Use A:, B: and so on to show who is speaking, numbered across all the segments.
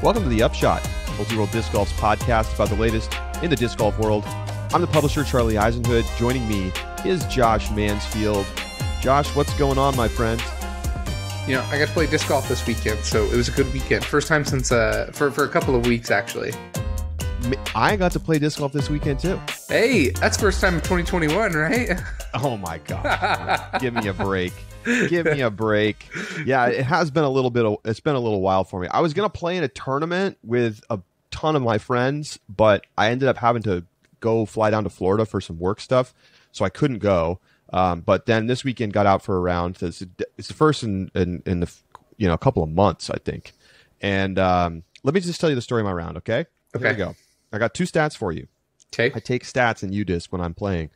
A: Welcome to the Upshot, Multi-World Disc Golf's podcast about the latest in the disc golf world. I'm the publisher, Charlie Eisenhood. Joining me is Josh Mansfield. Josh, what's going on, my friend?
B: You know, I got to play disc golf this weekend, so it was a good weekend. First time since, for a couple of weeks, actually.
A: I got to play disc golf this weekend, too.
B: Hey, that's first time in 2021, right?
A: Oh, my gosh. Give me a break. Give me a break. Yeah, it has been it's been a little while for me. I was going to play in a tournament with a ton of my friends, but I ended up having to fly down to Florida for some work stuff, so I couldn't go. But then this weekend got out for a round. It's the first in the a couple of months, I think. And let me just tell you the story of my round, okay?
B: Okay.
A: Here we go. I got two stats for you.
B: Okay.
A: I take stats in UDisc when I'm playing.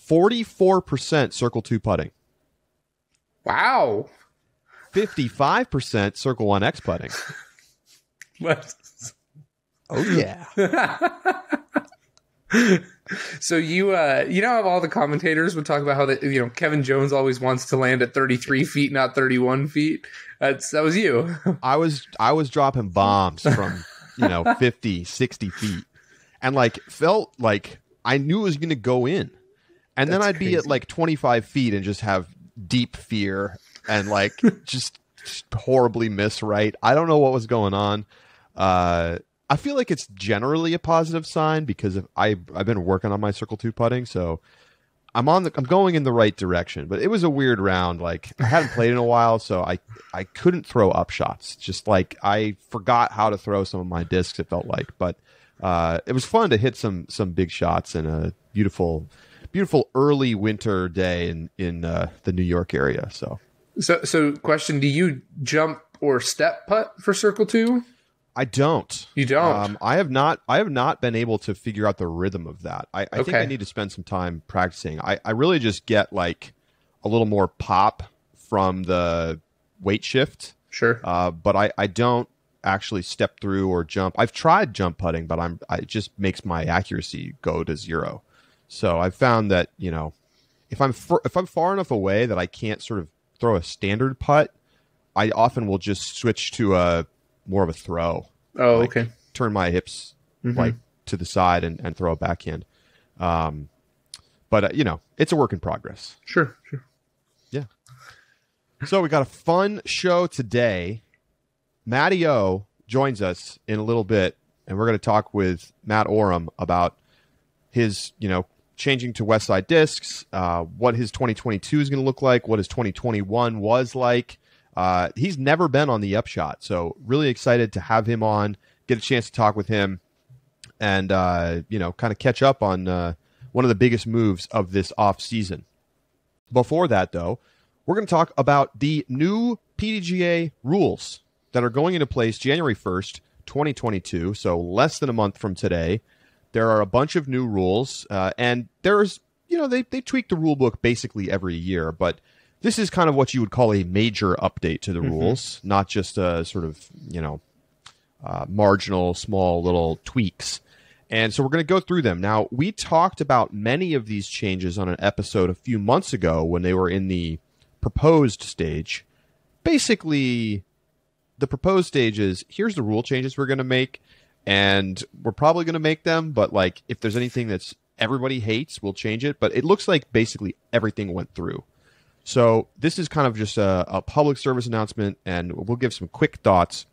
A: 44% circle 2 putting.
B: Wow.
A: 55% circle 1X putting.
B: What?
A: Oh, yeah.
B: So you know how all the commentators would talk about how Kevin Jones always wants to land at 33 feet, not 31 feet. That was you.
A: I was dropping bombs from 50, 60 feet, and felt like I knew it was going to go in, and then I'd be at 25 feet and just have deep fear and just horribly miss right. I don't know what was going on. I feel like it's generally a positive sign because I've been working on my circle 2 putting, so I'm going in the right direction. But it was a weird round. I hadn't played in a while, so I couldn't throw up shots. Just I forgot how to throw some of my discs, it felt like. But it was fun to hit some big shots in a beautiful early winter day in the New York area. So
B: question: do you jump or step putt for circle 2?
A: I don't.
B: You don't?
A: I have not been able to figure out the rhythm of that. I think I need to spend some time practicing. I really just get a little more pop from the weight shift.
B: Sure.
A: But I don't actually step through or jump. I've tried jump putting, but it just makes my accuracy go to 0. So I've found that, if I'm far enough away that I can't sort of throw a standard putt, I often will just switch to more of a throw.
B: Oh, okay.
A: Turn my hips to the side and throw a backhand. But it's a work in progress.
B: Sure.
A: Yeah. So we got a fun show today. Matty O joins us in a little bit, and we're going to talk with Matt Orum about his, changing to Westside Discs, what his 2022 is going to look like, what his 2021 was like. He's never been on the Upshot, so really excited to have him on, get a chance to talk with him, and kind of catch up on one of the biggest moves of this off season. Before that, though, we're going to talk about the new PDGA rules that are going into place January 1st, 2022, so less than a month from today. There are a bunch of new rules, and there's, they tweak the rule book basically every year, but this is kind of what you would call a major update to the rules, not just a sort of, marginal, small little tweaks. And so we're going to go through them. Now, we talked about many of these changes on an episode a few months ago when they were in the proposed stage. Basically, the proposed stage is, here's the rule changes we're going to make, and we're probably going to make them, but if there's anything that's everybody hates, we'll change it. But it looks like basically everything went through. So this is kind of just a public service announcement, and we'll give some quick thoughts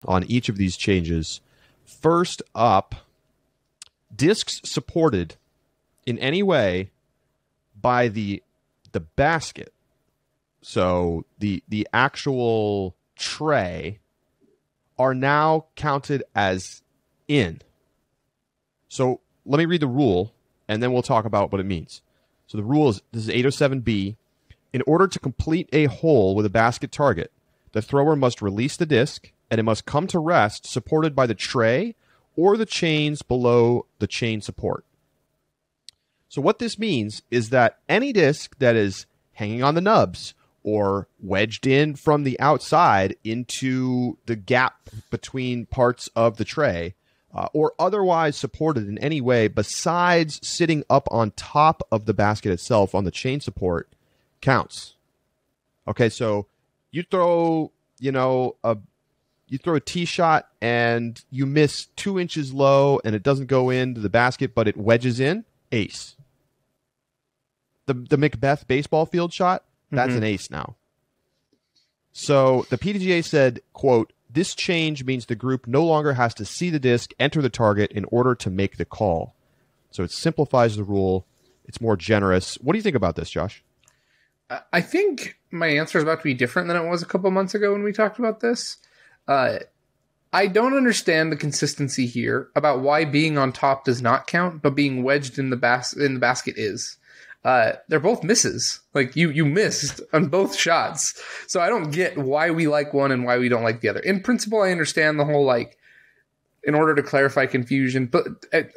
A: on each of these changes. First up, discs supported in any way by the basket. So the actual tray are now counted as in. So let me read the rule, and then we'll talk about what it means. So the rule is, this is 807B. In order to complete a hole with a basket target, the thrower must release the disc, and it must come to rest supported by the tray or the chains below the chain support. So what this means is that any disc that is hanging on the nubs or wedged in from the outside into the gap between parts of the tray, or otherwise supported in any way besides sitting up on top of the basket itself on the chain support, counts. Okay, so you throw, a you throw a tee shot and you miss 2 inches low and it doesn't go into the basket, but it wedges in, ace. The Macbeth baseball field shot, that's an ace now. So the PDGA said, quote, "This change means the group no longer has to see the disc enter the target in order to make the call." So it simplifies the rule. It's more generous. What do you think about this, Josh?
B: I think my answer is about to be different than it was a couple months ago when we talked about this. I don't understand the consistency here about why being on top does not count, but being wedged in the basket is. They're both misses. Like you missed on both shots. So I don't get why we like one and why we don't like the other. In principle, I understand the whole, like, in order to clarify confusion. But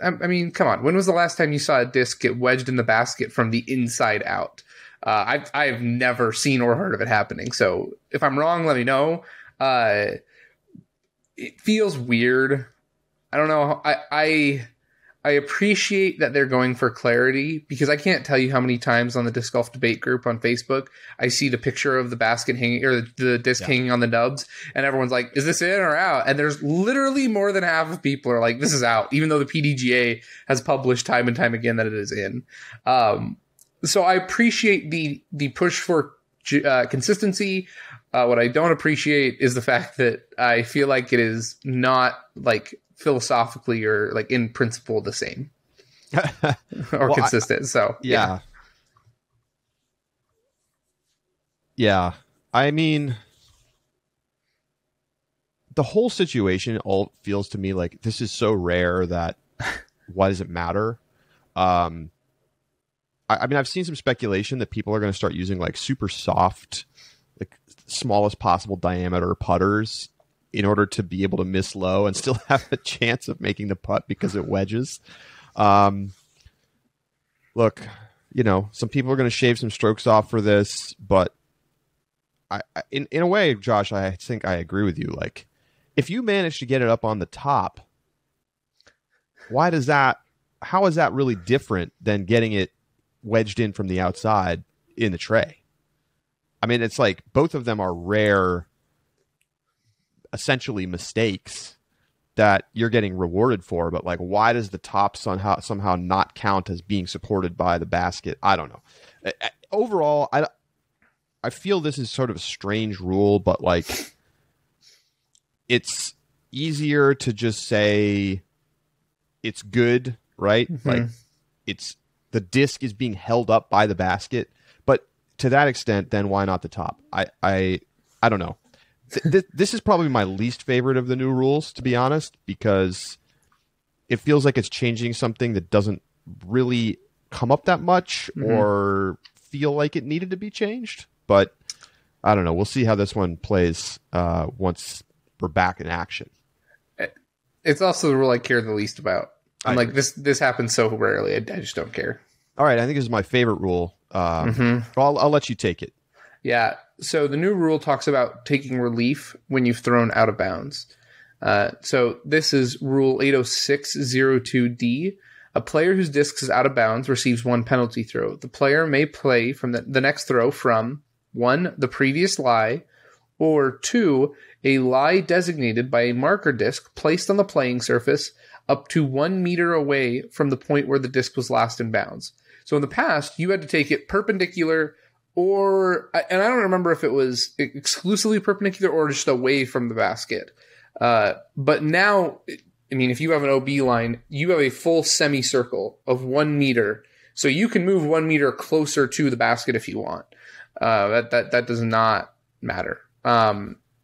B: I mean, come on. When was the last time you saw a disc get wedged in the basket from the inside out? I've never seen or heard of it happening. So if I'm wrong, let me know. It feels weird. I don't know. I appreciate that they're going for clarity, because I can't tell you how many times on the disc golf debate group on Facebook I see the picture of the basket hanging, or the disc hanging on the nubs, and everyone's like, "Is this in or out?" And there's literally more than half of people are like, "This is out," even though the PDGA has published time and time again that it is in. So I appreciate the push for consistency. What I don't appreciate is the fact that I feel like it is not, like, philosophically or, like, in principle the same or consistent. Yeah.
A: I mean, the whole situation all feels to me like this is so rare that why does it matter? I mean, I've seen some speculation that people are going to start using, like, super soft, like, smallest possible diameter putters in order to be able to miss low and still have a chance of making the putt because it wedges. Look, some people are going to shave some strokes off for this, but in a way, Josh, I think I agree with you. Like, if you manage to get it up on the top, how is that really different than getting it wedged in from the outside in the tray? I mean, it's like both of them are rare, essentially mistakes that you're getting rewarded for, but, like, why does the top somehow not count as being supported by the basket? I don't know. Overall, I feel this is sort of a strange rule, but, like, it's easier to just say it's good, right? Mm-hmm. Like, it's the disc is being held up by the basket, but to that extent, then why not the top? I don't know. This is probably my least favorite of the new rules, to be honest, because it feels like it's changing something that doesn't really come up that much or feel like it needed to be changed. But I don't know. We'll see how this one plays once we're back in action.
B: It's also the rule I care the least about. I'm like, this happens so rarely. I just don't care.
A: All right. I think this is my favorite rule. I'll let you take it.
B: Yeah. So the new rule talks about taking relief when you've thrown out of bounds. So this is Rule 806.02D. A player whose disc is out of bounds receives 1 penalty throw. The player may play from the next throw from 1, the previous lie, or 2, a lie designated by a marker disc placed on the playing surface up to 1 meter away from the point where the disc was last in bounds. So in the past, you had to take it perpendicular, and I don't remember if it was exclusively perpendicular or just away from the basket. But now, I mean, if you have an OB line, you have a full semicircle of 1 meter. So you can move 1 meter closer to the basket if you want. That does not matter.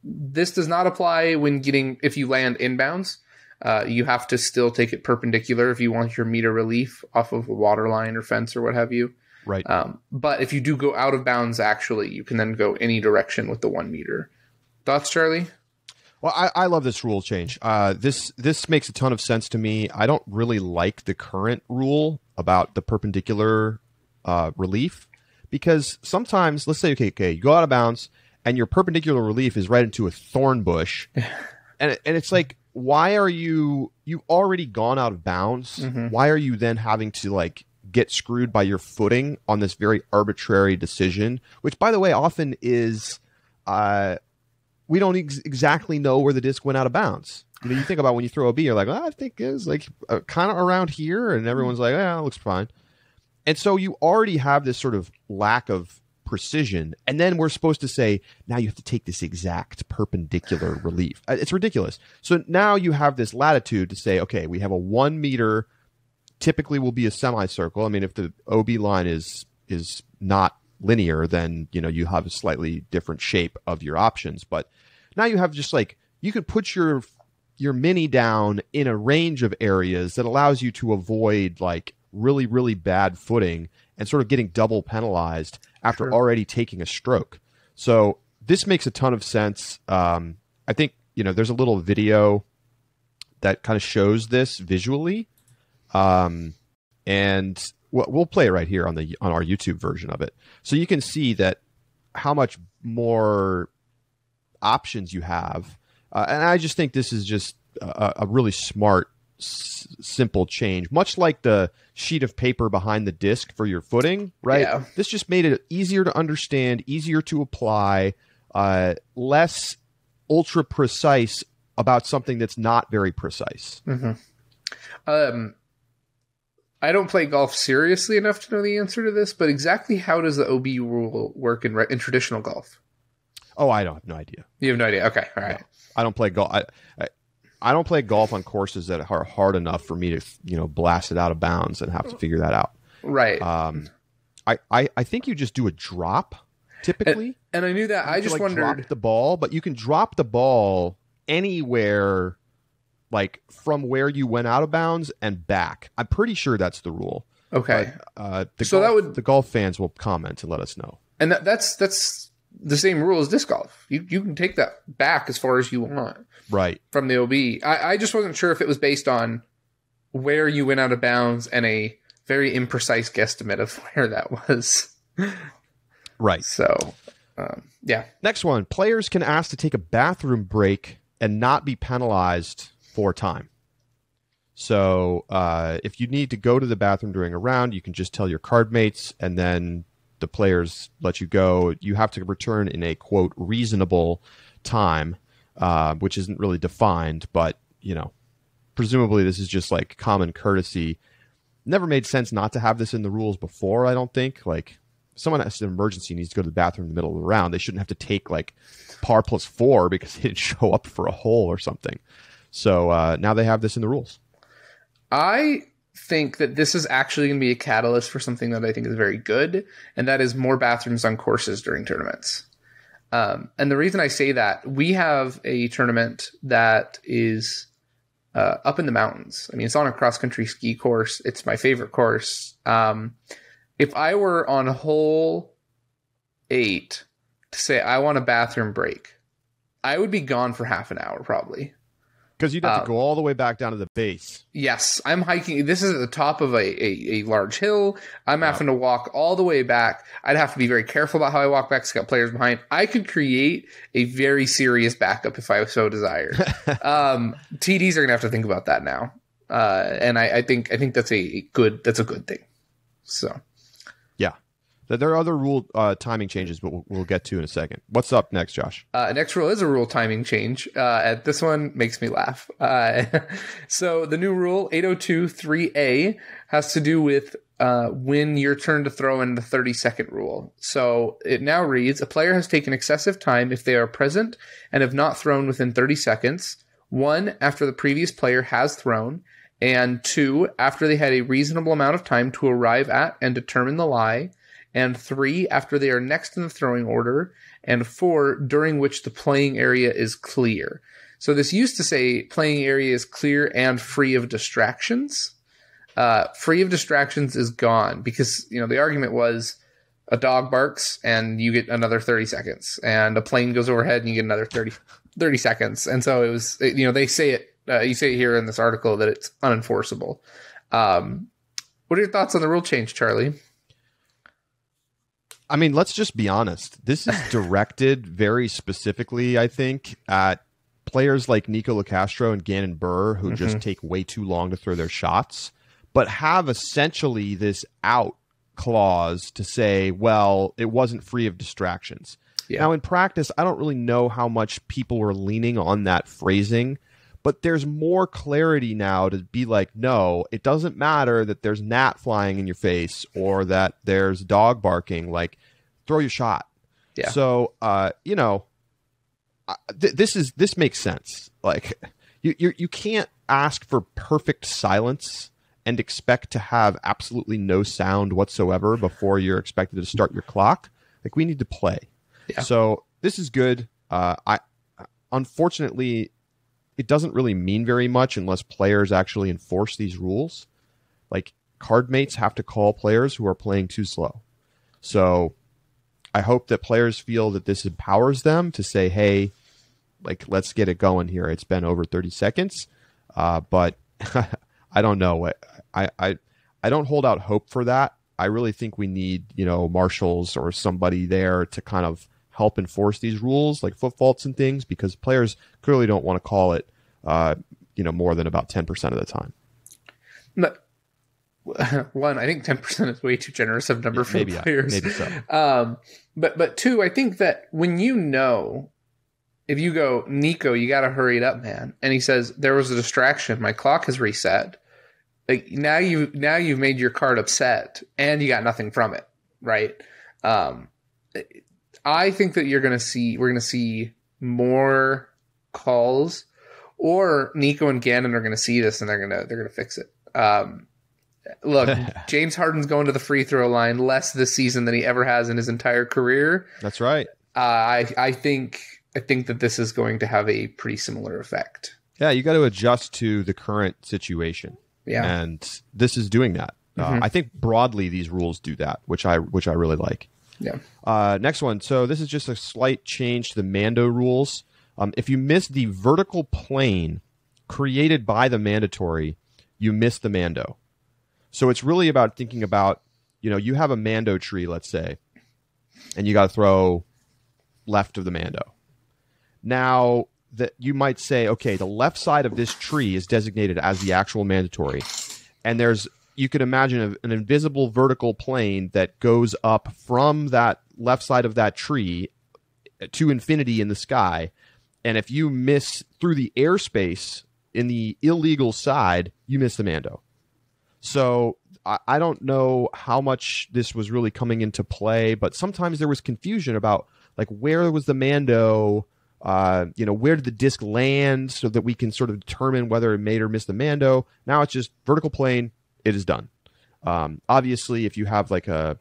B: This does not apply if you land inbounds. You have to still take it perpendicular if you want your meter relief off of a water line or fence or what have you.
A: Right.
B: But if you do go out of bounds, actually, you can then go any direction with the 1 meter. Thoughts, Charlie?
A: Well, I love this rule change. This makes a ton of sense to me. I don't really like the current rule about the perpendicular relief, because sometimes, let's say, okay, you go out of bounds and your perpendicular relief is right into a thorn bush, and it's like, why are you've already gone out of bounds? Mm-hmm. Why are you then having to, like, get screwed by your footing on this very arbitrary decision, which, by the way, often is we don't exactly know where the disc went out of bounds. You know, you think about when you throw OB, you're like, I think it's like kind of around here, and everyone's like, it looks fine. And so you already have this sort of lack of precision, and then we're supposed to say, now you have to take this exact perpendicular relief. It's ridiculous. So now you have this latitude to say, okay, we have a 1 meter, typically will be a semicircle. I mean, if the OB line is not linear, then, you know, you have a slightly different shape of your options. But now you have just like, you could put your mini down in a range of areas that allows you to avoid like really, really bad footing and sort of getting double penalized after already taking a stroke. So this makes a ton of sense. I think, you know, there's a little video that kind of shows this visually. And we'll play it right here on our YouTube version of it. So you can see that how much more options you have. And I just think this is just a really smart, simple change, much like the sheet of paper behind the disc for your footing, right? Yeah. This just made it easier to understand, easier to apply, less ultra precise about something that's not very precise.
B: Mm-hmm. I don't play golf seriously enough to know the answer to this, but exactly how does the OB rule work in traditional golf?
A: Oh, I don't have no idea.
B: You have no idea. Okay, all right.
A: No, I don't play golf. I don't play golf on courses that are hard enough for me to, you know, blast it out of bounds and have to figure that out.
B: Right.
A: I think you just do a drop typically.
B: And I knew that. I just wondered,
A: drop the ball, but you can drop the ball anywhere, like from where you went out of bounds and back. I'm pretty sure that's the rule.
B: Okay.
A: But, the golf fans will comment and let us know.
B: And that's the same rule as disc golf. You can take that back as far as you want.
A: Right.
B: From the OB. I just wasn't sure if it was based on where you went out of bounds and a very imprecise guesstimate of where that was.
A: Right.
B: So, yeah.
A: Next one. Players can ask to take a bathroom break and not be penalized for time. So if you need to go to the bathroom during a round, you can just tell your card mates, and then the players let you go. You have to return in a, quote, reasonable time, which isn't really defined, but, you know, presumably this is just like common courtesy. Never made sense not to have this in the rules before, I don't think. Like, if someone has an emergency, needs to go to the bathroom in the middle of the round, they shouldn't have to take like par plus 4 because they didn't show up for a hole or something. So now they have this in the rules.
B: I think that this is actually going to be a catalyst for something that I think is very good, and that is more bathrooms on courses during tournaments. And the reason I say that, we have a tournament that is up in the mountains. I mean, it's on a cross-country ski course. It's my favorite course. If I were on hole 8 to say I want a bathroom break, I would be gone for half an hour probably.
A: Because you'd have to go all the way back down to the base.
B: Yes, I'm hiking. This is at the top of a large hill. I'm having to walk all the way back. I'd have to be very careful about how I walk back. It's got players behind. I could create a very serious backup if I so desired. TDs are going to have to think about that now. And I think that's a good thing. So. Yeah.
A: There are other rule timing changes, but we'll get to in a second. What's up next, Josh?
B: Next rule is a rule timing change. And this one makes me laugh. So the new rule, 802.3a, has to do with when your turn to throw in the 30-second rule. So it now reads, a player has taken excessive time if they are present and have not thrown within 30 seconds. 1, after the previous player has thrown. And 2, after they had a reasonable amount of time to arrive at and determine the lie. And 3, after they are next in the throwing order, and 4, during which the playing area is clear. So this used to say playing area is clear and free of distractions. Free of distractions is gone because, you know, the argument was a dog barks and you get another 30 seconds, and a plane goes overhead and you get another 30 seconds. And so it was, you know, they say it, you say it here in this article that it's unenforceable. What are your thoughts on the rule change, Charlie?
A: I mean, let's just be honest. This is directed very specifically, I think, at players like Nico LaCastro and Gannon Burr, who just take way too long to throw their shots, but have essentially this out clause to say, well, it wasn't free of distractions.
B: Yeah.
A: Now, in practice, I don't really know how much people were leaning on that phrasing, but there's more clarity now to be like, no, it doesn't matter that there's gnat flying in your face or that there's dog barking. Like, throw your shot.
B: Yeah.
A: So, this makes sense. Like, you can't ask for perfect silence and expect to have absolutely no sound whatsoever before you're expected to start your clock. Like, we need to play.
B: Yeah.
A: So this is good. Unfortunately, it doesn't really mean very much unless players actually enforce these rules. Like, card mates have to call players who are playing too slow. So I hope that players feel that this empowers them to say, hey, like, let's get it going here. It's been over 30 seconds. But I don't know. I don't hold out hope for that. I really think we need, marshals or somebody there to kind of help enforce these rules, like foot faults and things, because players clearly don't want to call it, more than about 10% of the time.
B: But, one, I think 10% is way too generous of a number for players.
A: Maybe so.
B: But two, I think that when if you go, Nico, you got to hurry it up, man. And he says, there was a distraction. My clock has reset. Like, now you've made your card upset and you got nothing from it. Right. I think that we're going to see more calls, or Nico and Gannon are going to see this and they're going to fix it. Look, James Harden's going to the free throw line less this season than he ever has in his entire career.
A: That's right.
B: I think that this is going to have a pretty similar effect.
A: Yeah, you got to adjust to the current situation.
B: Yeah,
A: and this is doing that. I think broadly these rules do that, which I really like.
B: Yeah.
A: Next one. So this is just a slight change to the Mando rules. If you miss the vertical plane created by the mandatory, you miss the Mando. So it's really about thinking about, you have a Mando tree, let's say, and you got to throw left of the Mando. Now, that you might say, okay, the left side of this tree is designated as the actual mandatory, and you could imagine an invisible vertical plane that goes up from that left side of that tree to infinity in the sky, and if you miss through the airspace in the illegal side, you miss the Mando. So I don't know how much this was really coming into play, but sometimes there was confusion about, like, where was the Mando. Where did the disc land so that we can sort of determine whether it made or missed the Mando. Now it's just vertical plane. It is done. Obviously, if you have like a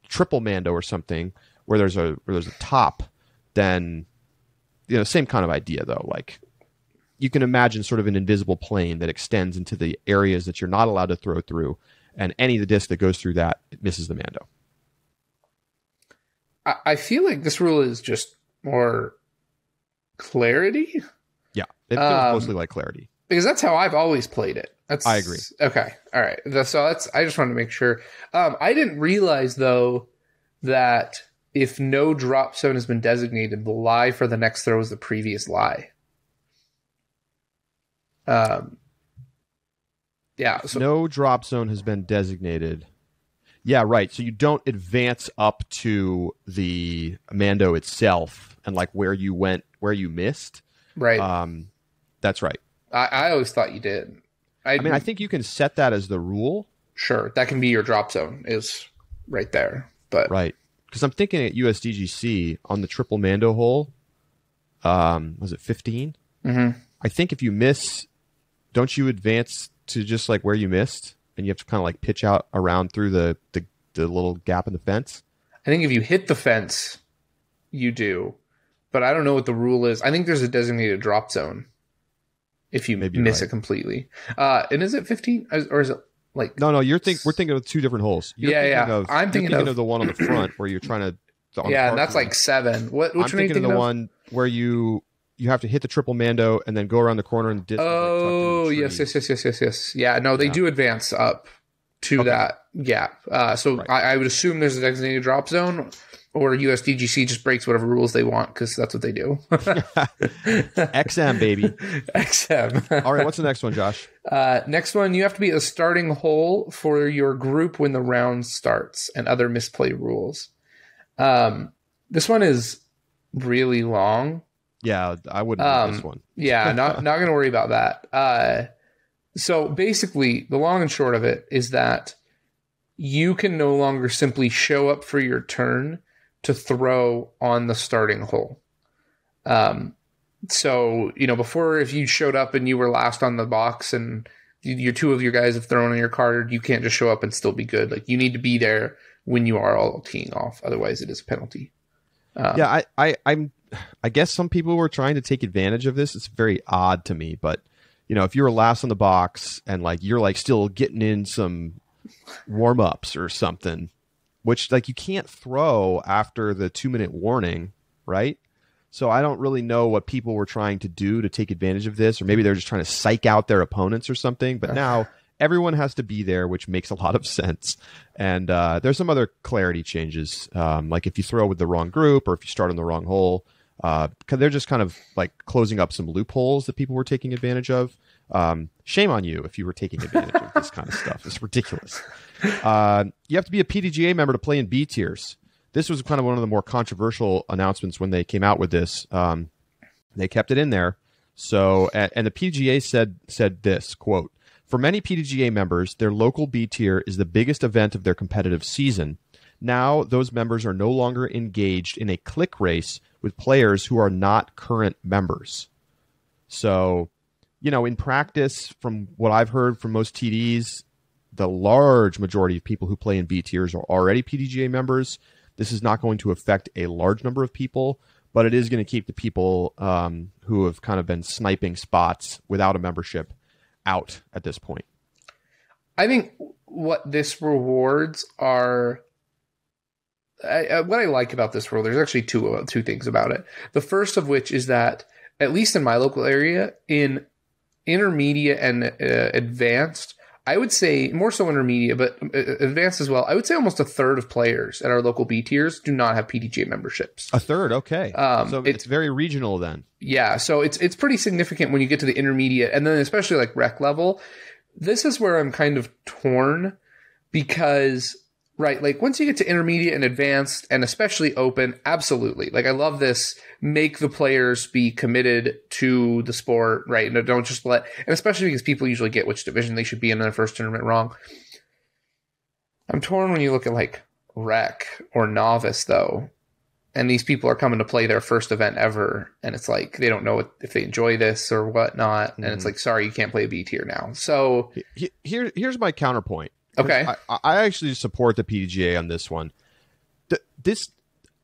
A: triple Mando or something where there's a top, then same kind of idea though. Like, you can imagine sort of an invisible plane that extends into the areas that you're not allowed to throw through, and any of the disc that goes through that, it misses the Mando.
B: I feel like this rule is just more clarity.
A: Yeah, it feels mostly like clarity.
B: Because that's how I've always played it.
A: I agree.
B: Okay, all right. So I just wanted to make sure. I didn't realize though that if no drop zone has been designated, the lie for the next throw is the previous lie. Yeah. So
A: no drop zone has been designated. Yeah, right. So you don't advance up to the Mando itself and like where you went, where you missed.
B: Right.
A: That's right.
B: I always thought you did.
A: I think you can set that as the rule.
B: Sure. That can be your drop zone is right there. But
A: right. Because I'm thinking at USDGC on the triple Mando hole, was it 15?
B: Mm-hmm.
A: I think if you miss, don't you advance to just like where you missed? And you have to kind of like pitch out around through the little gap in the fence?
B: I think if you hit the fence, you do. But I don't know what the rule is. I think there's a designated drop zone if you miss it completely. And is it 15? Or is it like...
A: No, we're thinking of two different holes.
B: I'm thinking of
A: the one on the front where you're trying to...
B: Yeah, and that's like 7. Which
A: I'm thinking of the one where you have to hit the triple Mando and then go around the corner and the disc.
B: Oh, yes. Yeah, no, they do advance up to that gap. So right. I would assume there's a designated drop zone, or USDGC just breaks whatever rules they want because that's what they do.
A: XM, baby.
B: XM.
A: All right, what's the next one, Josh?
B: Next one, you have to be a starting hole for your group when the round starts, and other misplay rules. This one is really long.
A: Yeah, I wouldn't read this one.
B: Yeah, not going to worry about that. So basically, the long and short of it is that you can no longer simply show up for your turn to throw on the starting hole. So, before, if you showed up and you were last on the box and your two of your guys have thrown on your card, you can't just show up and still be good. Like, you need to be there when you are all teeing off. Otherwise, it is a penalty.
A: Yeah, I guess some people were trying to take advantage of this. It's very odd to me, but if you were last on the box and like you're like still getting in some warm ups or something, which like you can't throw after the 2-minute warning, right? So I don't really know what people were trying to do to take advantage of this, or maybe they're just trying to psych out their opponents or something. But now everyone has to be there, which makes a lot of sense. And there's some other clarity changes, like if you throw with the wrong group or if you start on the wrong hole. They're just kind of like closing up some loopholes that people were taking advantage of. Shame on you if you were taking advantage of this kind of stuff. It's ridiculous. You have to be a PDGA member to play in B tiers. This was kind of one of the more controversial announcements when they came out with this. They kept it in there. So, and the PDGA said this, quote, "For many PDGA members, their local B tier is the biggest event of their competitive season. Now, those members are no longer engaged in a click race with players who are not current members." So, in practice, from what I've heard from most TDs, the large majority of people who play in B tiers are already PDGA members. This is not going to affect a large number of people, but it is going to keep the people who have kind of been sniping spots without a membership out at this point.
B: I think what this rewards are... what I like about this rule, there's actually two things about it. The first of which is that, at least in my local area, in intermediate and advanced, I would say more so intermediate, but advanced as well, I would say almost a third of players at our local B tiers do not have PDGA memberships.
A: A third, okay. So it's very regional then.
B: Yeah, so it's pretty significant when you get to the intermediate, and then especially like rec level. This is where I'm kind of torn because... Right, like once you get to intermediate and advanced and especially open, absolutely. Like I love this, make the players be committed to the sport, right? No, don't just and especially because people usually get which division they should be in their first tournament wrong. I'm torn when you look at like rec or novice though, and these people are coming to play their first event ever, and it's like they don't know if they enjoy this or whatnot, and it's like, sorry, you can't play a B tier now. So
A: here's my counterpoint.
B: Okay.
A: I actually support the PDGA on this one.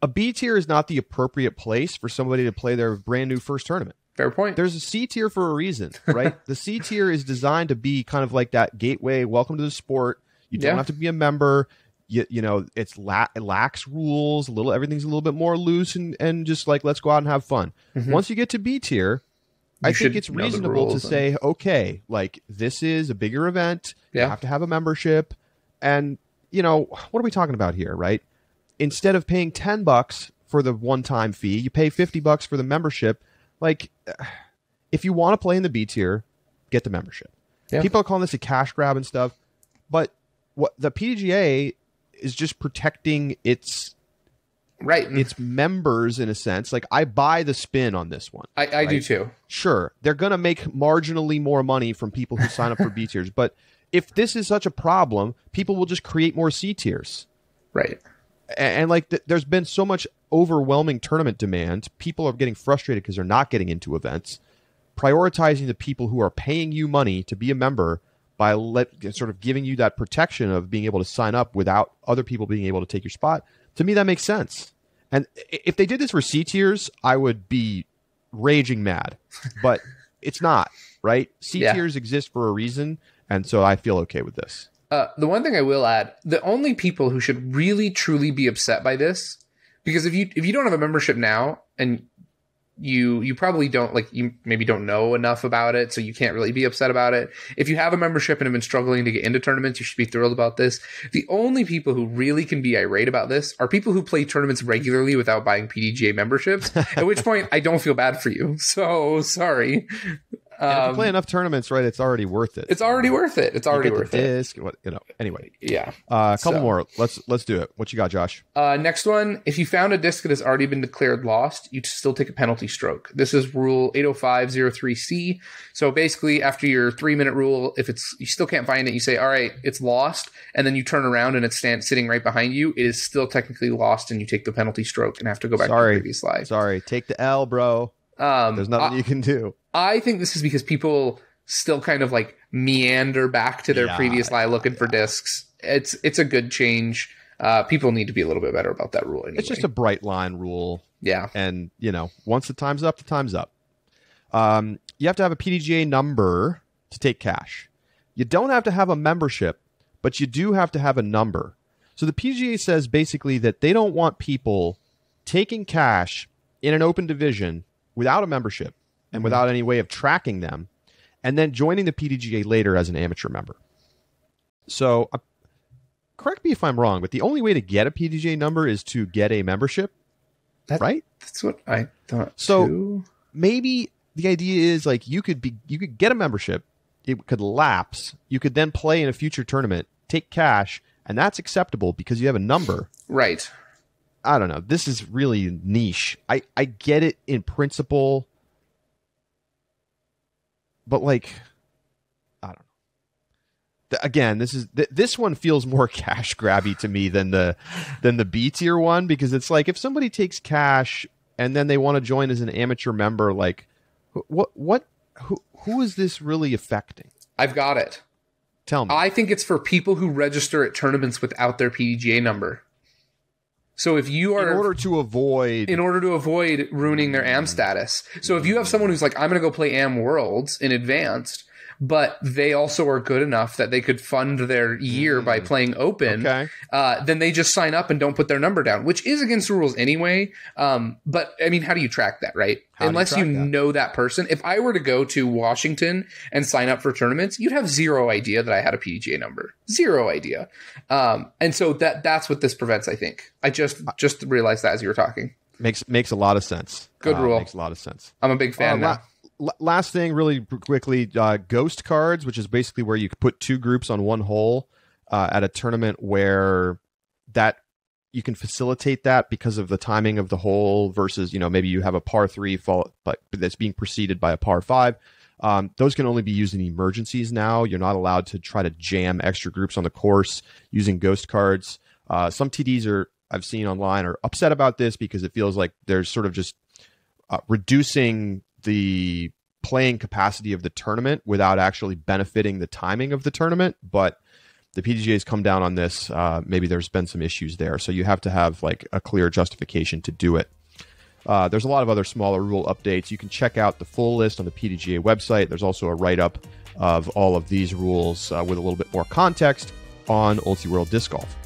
A: A B tier is not the appropriate place for somebody to play their brand new first tournament.
B: Fair point.
A: There's a C tier for a reason, right? The C tier is designed to be kind of like that gateway, welcome to the sport. You don't have to be a member. It lacks rules, everything's a little bit more loose and just like, let's go out and have fun. Mm-hmm. Once you get to B tier, I think it's reasonable to say, okay, like this is a bigger event. You have to have a membership. And, what are we talking about here, right? Instead of paying $10 for the one-time fee, you pay $50 for the membership. Like, if you want to play in the B tier, get the membership. Yeah. People are calling this a cash grab and stuff. But what the PDGA is just protecting its members in a sense. Like I buy the spin on this one.
B: I do too.
A: Sure. They're going to make marginally more money from people who sign up for B tiers. But if this is such a problem, people will just create more C tiers.
B: Right.
A: And there's been so much overwhelming tournament demand. People are getting frustrated because they're not getting into events. Prioritizing the people who are paying you money to be a member by sort of giving you that protection of being able to sign up without other people being able to take your spot. To me, that makes sense. And if they did this for C tiers, I would be raging mad. But it's not, right? C tiers exist for a reason, and so I feel okay with this.
B: The one thing I will add, the only people who should really, truly be upset by this, because if you don't have a membership now, and you probably don't, like, you maybe don't know enough about it, so you can't really be upset about it. If you have a membership and have been struggling to get into tournaments, you should be thrilled about this. The only people who really can be irate about this are people who play tournaments regularly without buying PDGA memberships, at which point I don't feel bad for you. So sorry.
A: And if you play enough tournaments, right, it's already worth it.
B: It's already worth it. It's already worth
A: it. Anyway.
B: Yeah.
A: A couple more. Let's do it. What you got, Josh?
B: Next one. If you found a disc that has already been declared lost, you still take a penalty stroke. This is Rule 80503C. So basically, after your 3-minute rule, if you still can't find it, you say, all right, it's lost, and then you turn around and it's sitting right behind you. It is still technically lost, and you take the penalty stroke and have to go back to the previous slide.
A: Sorry, take the L, bro. There's nothing you can do.
B: I think this is because people still kind of like meander back to their previous lie looking for discs. It's a good change. People need to be a little bit better about that rule anyway.
A: It's just a bright line rule.
B: Yeah.
A: And, once the time's up, the time's up. You have to have a PDGA number to take cash. You don't have to have a membership, but you do have to have a number. So the PDGA says basically that they don't want people taking cash in an open division without a membership and without any way of tracking them, and then joining the PDGA later as an amateur member. So, correct me if I'm wrong, but the only way to get a PDGA number is to get a membership, right?
B: That's what I thought.
A: So
B: too.
A: Maybe the idea is like you could get a membership, it could lapse, you could then play in a future tournament, take cash, and that's acceptable because you have a number,
B: right?
A: I don't know. This is really niche. I get it in principle. But I don't know. Again, this one feels more cash grabby to me than the B tier one, because it's like if somebody takes cash and then they want to join as an amateur member, like who is this really affecting?
B: I've got it.
A: Tell me.
B: I think it's for people who register at tournaments without their PDGA number. So if you are
A: in order to avoid
B: ruining their AM status. So if you have someone who's like, I'm going to go play AM Worlds in advanced, but they also are good enough that they could fund their year by playing open, then they just sign up and don't put their number down, which is against the rules anyway. But I mean, how do you track that, right? Unless you know that person. If I were to go to Washington and sign up for tournaments, you'd have zero idea that I had a PDGA number. Zero idea. And so that's what this prevents, I think. I just realized that as you were talking.
A: Makes a lot of sense.
B: Good rule.
A: Makes a lot of sense.
B: I'm a big fan now.
A: Last thing, really quickly, ghost cards, which is basically where you put two groups on one hole at a tournament where that you can facilitate that because of the timing of the hole versus, maybe you have a par 3 but that's being preceded by a par 5. Those can only be used in emergencies now. You're not allowed to try to jam extra groups on the course using ghost cards. Some TDs I've seen online are upset about this because it feels like they're sort of just reducing the playing capacity of the tournament without actually benefiting the timing of the tournament. But the PDGA has come down on this. Maybe there's been some issues there. So you have to have like a clear justification to do it. There's a lot of other smaller rule updates. You can check out the full list on the PDGA website. There's also a write-up of all of these rules with a little bit more context on Ulti World Disc Golf.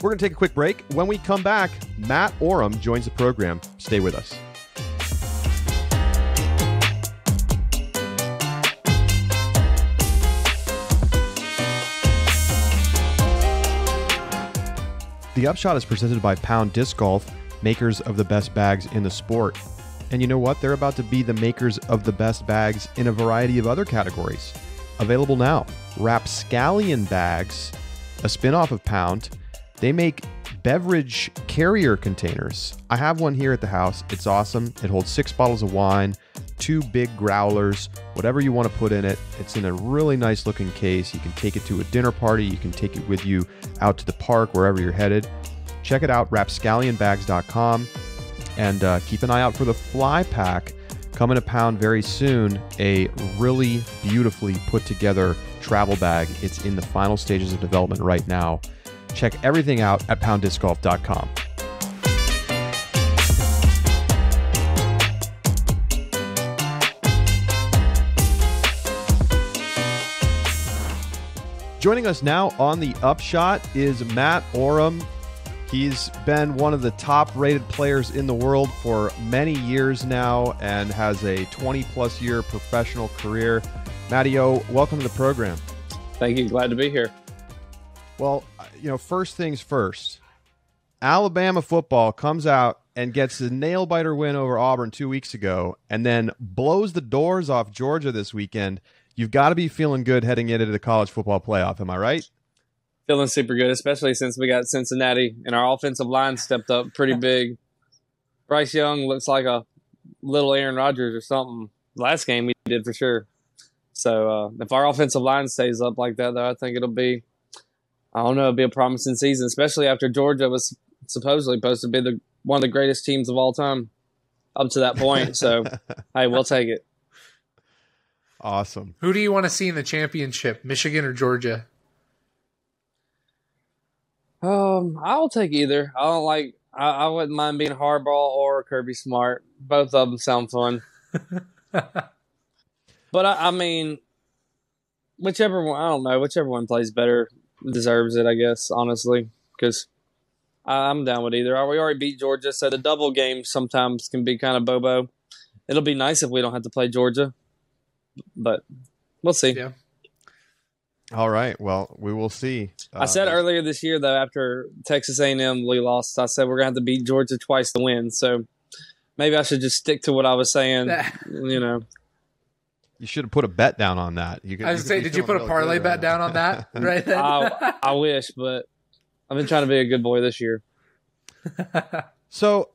A: We're going to take a quick break. When we come back, Matt Orum joins the program. Stay with us. The Upshot is presented by Pound Disc Golf, makers of the best bags in the sport. And you know what? They're about to be the makers of the best bags in a variety of other categories. Available now. Rapscallion Bags, a spin-off of Pound. They make beverage carrier containers. I have one here at the house. It's awesome. It holds 6 bottles of wine, 2 big growlers, whatever you want to put in it. It's in a really nice looking case. You can take it to a dinner party. You can take it with you out to the park, wherever you're headed. Check it out, rapscallionbags.com. And keep an eye out for the Fly Pack coming to Pound very soon. A really beautifully put together travel bag. It's in the final stages of development right now. Check everything out at pounddiscgolf.com. Joining us now on the Upshot is Matt Orum. He's been one of the top-rated players in the world for many years now and has a 20-plus year professional career. Matty-O, welcome to the program.
C: Thank you. Glad to be here.
A: Well, first things first. Alabama football comes out and gets a nail-biter win over Auburn 2 weeks ago, and then blows the doors off Georgia this weekend, you've got to be feeling good heading into the college football playoff. Am I right?
C: Feeling super good, especially since we got Cincinnati and our offensive line stepped up pretty big. Bryce Young looks like a little Aaron Rodgers or something. Last game we did for sure. So if our offensive line stays up like that, though, I think it'll be, it'll be a promising season, especially after Georgia was supposedly supposed to be one of the greatest teams of all time up to that point. So, hey, we'll take it.
A: Awesome.
B: Who do you want to see in the championship, Michigan or Georgia?
C: I'll take either. I wouldn't mind being Harbaugh or Kirby Smart. Both of them sound fun. But I mean, whichever one plays better deserves it, I guess, honestly, because I'm down with either. We already beat Georgia, so the double game sometimes can be kind of bobo. It'll be nice if we don't have to play Georgia, but we'll see.
B: Yeah.
A: All right. Well, we will see.
C: I said earlier this year, though, after Texas A&M we lost, I said we're going to have to beat Georgia twice to win. So maybe I should just stick to what I was saying,
A: You should have put a bet down on that.
B: I was saying, did you put a parlay bet down on that? Right then?
C: I wish, but I've been trying to be a good boy this year.
A: So,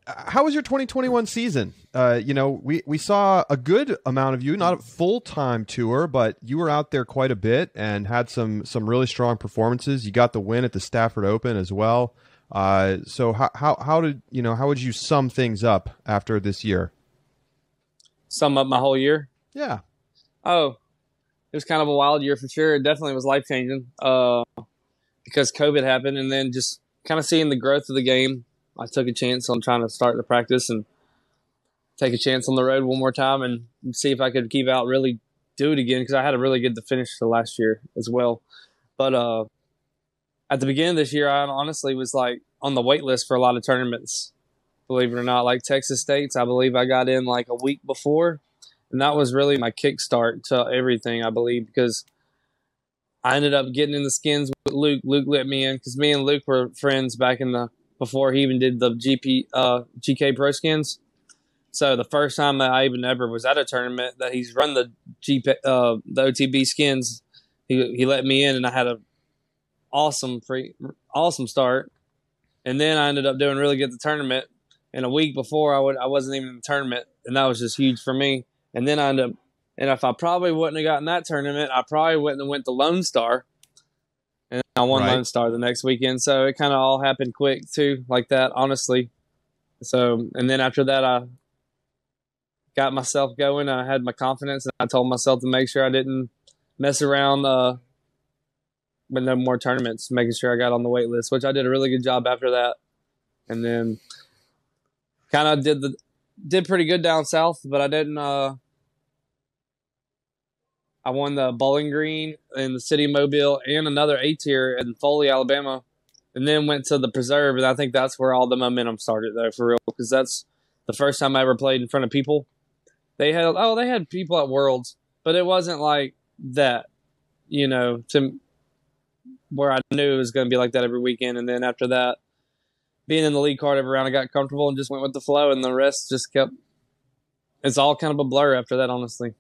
A: how was your 2021 season? We saw a good amount of you, not a full-time tour, but you were out there quite a bit and had some really strong performances. You got the win at the Stafford Open as well. So how would you sum things up after this year?
C: Sum up my whole year?
A: Yeah.
C: Oh, it was kind of a wild year for sure. It definitely was life-changing because COVID happened, and then just kind of seeing the growth of the game. I took a chance on trying to start the practice and take a chance on the road one more time and see if I could keep out, really do it again, because I had a really good finish to last year as well. But at the beginning of this year, I honestly was like on the wait list for a lot of tournaments, believe it or not. Like Texas State's, I believe I got in like a week before, and that was really my kickstart to everything, I believe, because I ended up getting in the skins with Luke. Luke let me in because me and Luke were friends back in before he even did the GK Pro Skins. So the first time that I even ever was at a tournament that he's run the OTB skins, he let me in, and I had a awesome start. And then I ended up doing really good at the tournament. And a week before I wasn't even in the tournament, and that was just huge for me. And then I ended up, and if I probably wouldn't have gotten that tournament, I probably wouldn't have went to Lone Star. And I won Lone Star the next weekend. So it kind of all happened quick too, like that, honestly. So, and then after that, I got myself going. I had my confidence, and I told myself to make sure I didn't mess around with no more tournaments, making sure I got on the wait list, which I did a really good job after that. And then kind of did pretty good down south, but I didn't I won the Bowling Green in the city of Mobile and another A-tier in Foley, Alabama, and then went to the Preserve, and I think that's where all the momentum started, though, for real, because that's the first time I ever played in front of people. They had people at Worlds, but it wasn't like that, to where I knew it was going to be like that every weekend. And then after that, being in the lead card every round, I got comfortable and just went with the flow, and the rest just it's all kind of a blur after that, honestly.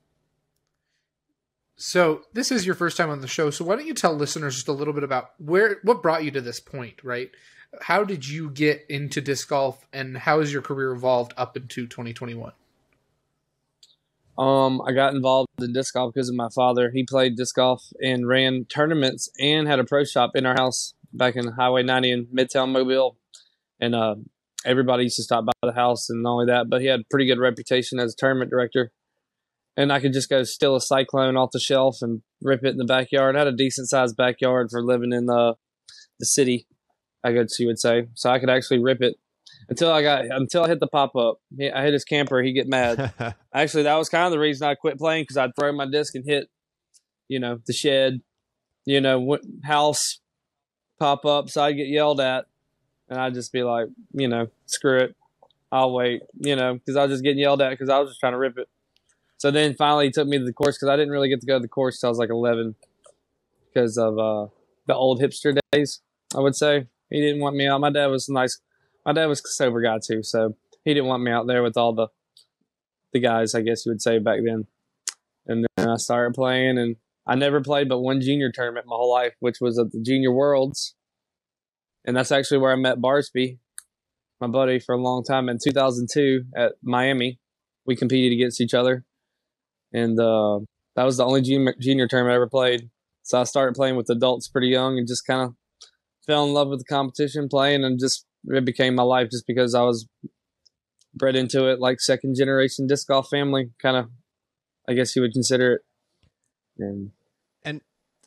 B: So this is your first time on the show, so why don't you tell listeners just a little bit about what brought you to this point, right? How did you get into disc golf, and how has your career evolved up into 2021?
C: I got involved in disc golf because of my father. He played disc golf and ran tournaments and had a pro shop in our house back in Highway 90 in Midtown Mobile. And everybody used to stop by the house, and not only that, but he had a pretty good reputation as a tournament director. And I could just go steal a Cyclone off the shelf and rip it in the backyard. I had a decent-sized backyard for living in the city, I guess you would say. So I could actually rip it until I hit the pop-up. I hit his camper. He'd get mad. Actually, that was kind of the reason I quit playing, because I'd throw my disc and hit, the shed, house, pop-up. So I'd get yelled at, and I'd just be like, screw it. I'll wait, because I was just getting yelled at because I was just trying to rip it. So then finally he took me to the course, because I didn't really get to go to the course until I was like 11 because of the old hipster days, I would say. He didn't want me out. My dad was a My dad was a sober guy too, so he didn't want me out there with all the guys, I guess you would say, back then. And then I started playing, and I never played but one junior tournament my whole life, which was at the Junior Worlds. And that's actually where I met Barsby, my buddy, for a long time. In 2002 at Miami, we competed against each other. And that was the only junior tournament I ever played. So I started playing with adults pretty young and just kind of fell in love with the competition, playing, and just it became my life just because I was bred into it, like second generation disc golf family, kind of, I guess you would consider it. And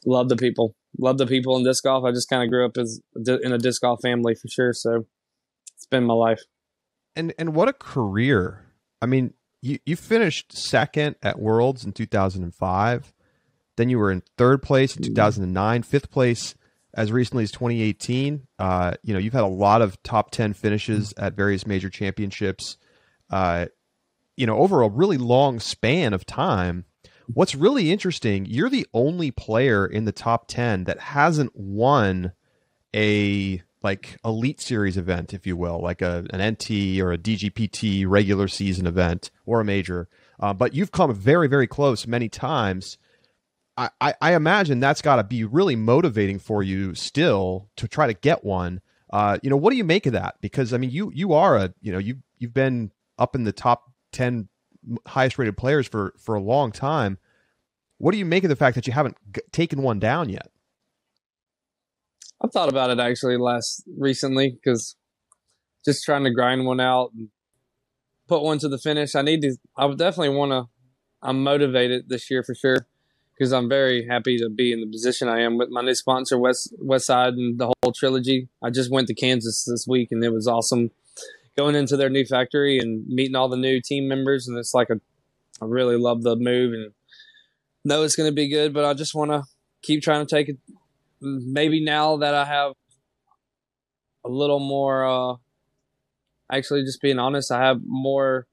C: love the people in disc golf. I just kind of grew up in a disc golf family for sure. So it's been my life.
A: And what a career. I mean, you finished second at Worlds in 2005. Then you were in third place in 2009, fifth place as recently as 2018. You've had a lot of top 10 finishes at various major championships, over a really long span of time. What's really interesting, you're the only player in the top 10 that hasn't won a Elite Series event, if you will, like an NT or a DGPT regular season event or a major. But you've come very, very close many times. I imagine that's got to be really motivating for you still to try to get one. What do you make of that? Because I mean, you are you've been up in the top 10 highest rated players for a long time. What do you make of the fact that you haven't taken one down yet?
C: I've thought about it actually recently because just trying to grind one out and put one to the finish. I would definitely want to. I'm motivated this year for sure because I'm very happy to be in the position I am with my new sponsor, West Side, and the whole trilogy. I just went to Kansas this week and it was awesome going into their new factory and meeting all the new team members. And it's like I really love the move and know it's going to be good, but I just want to keep trying to take it. Maybe now that I have a little more, actually just being honest, I have more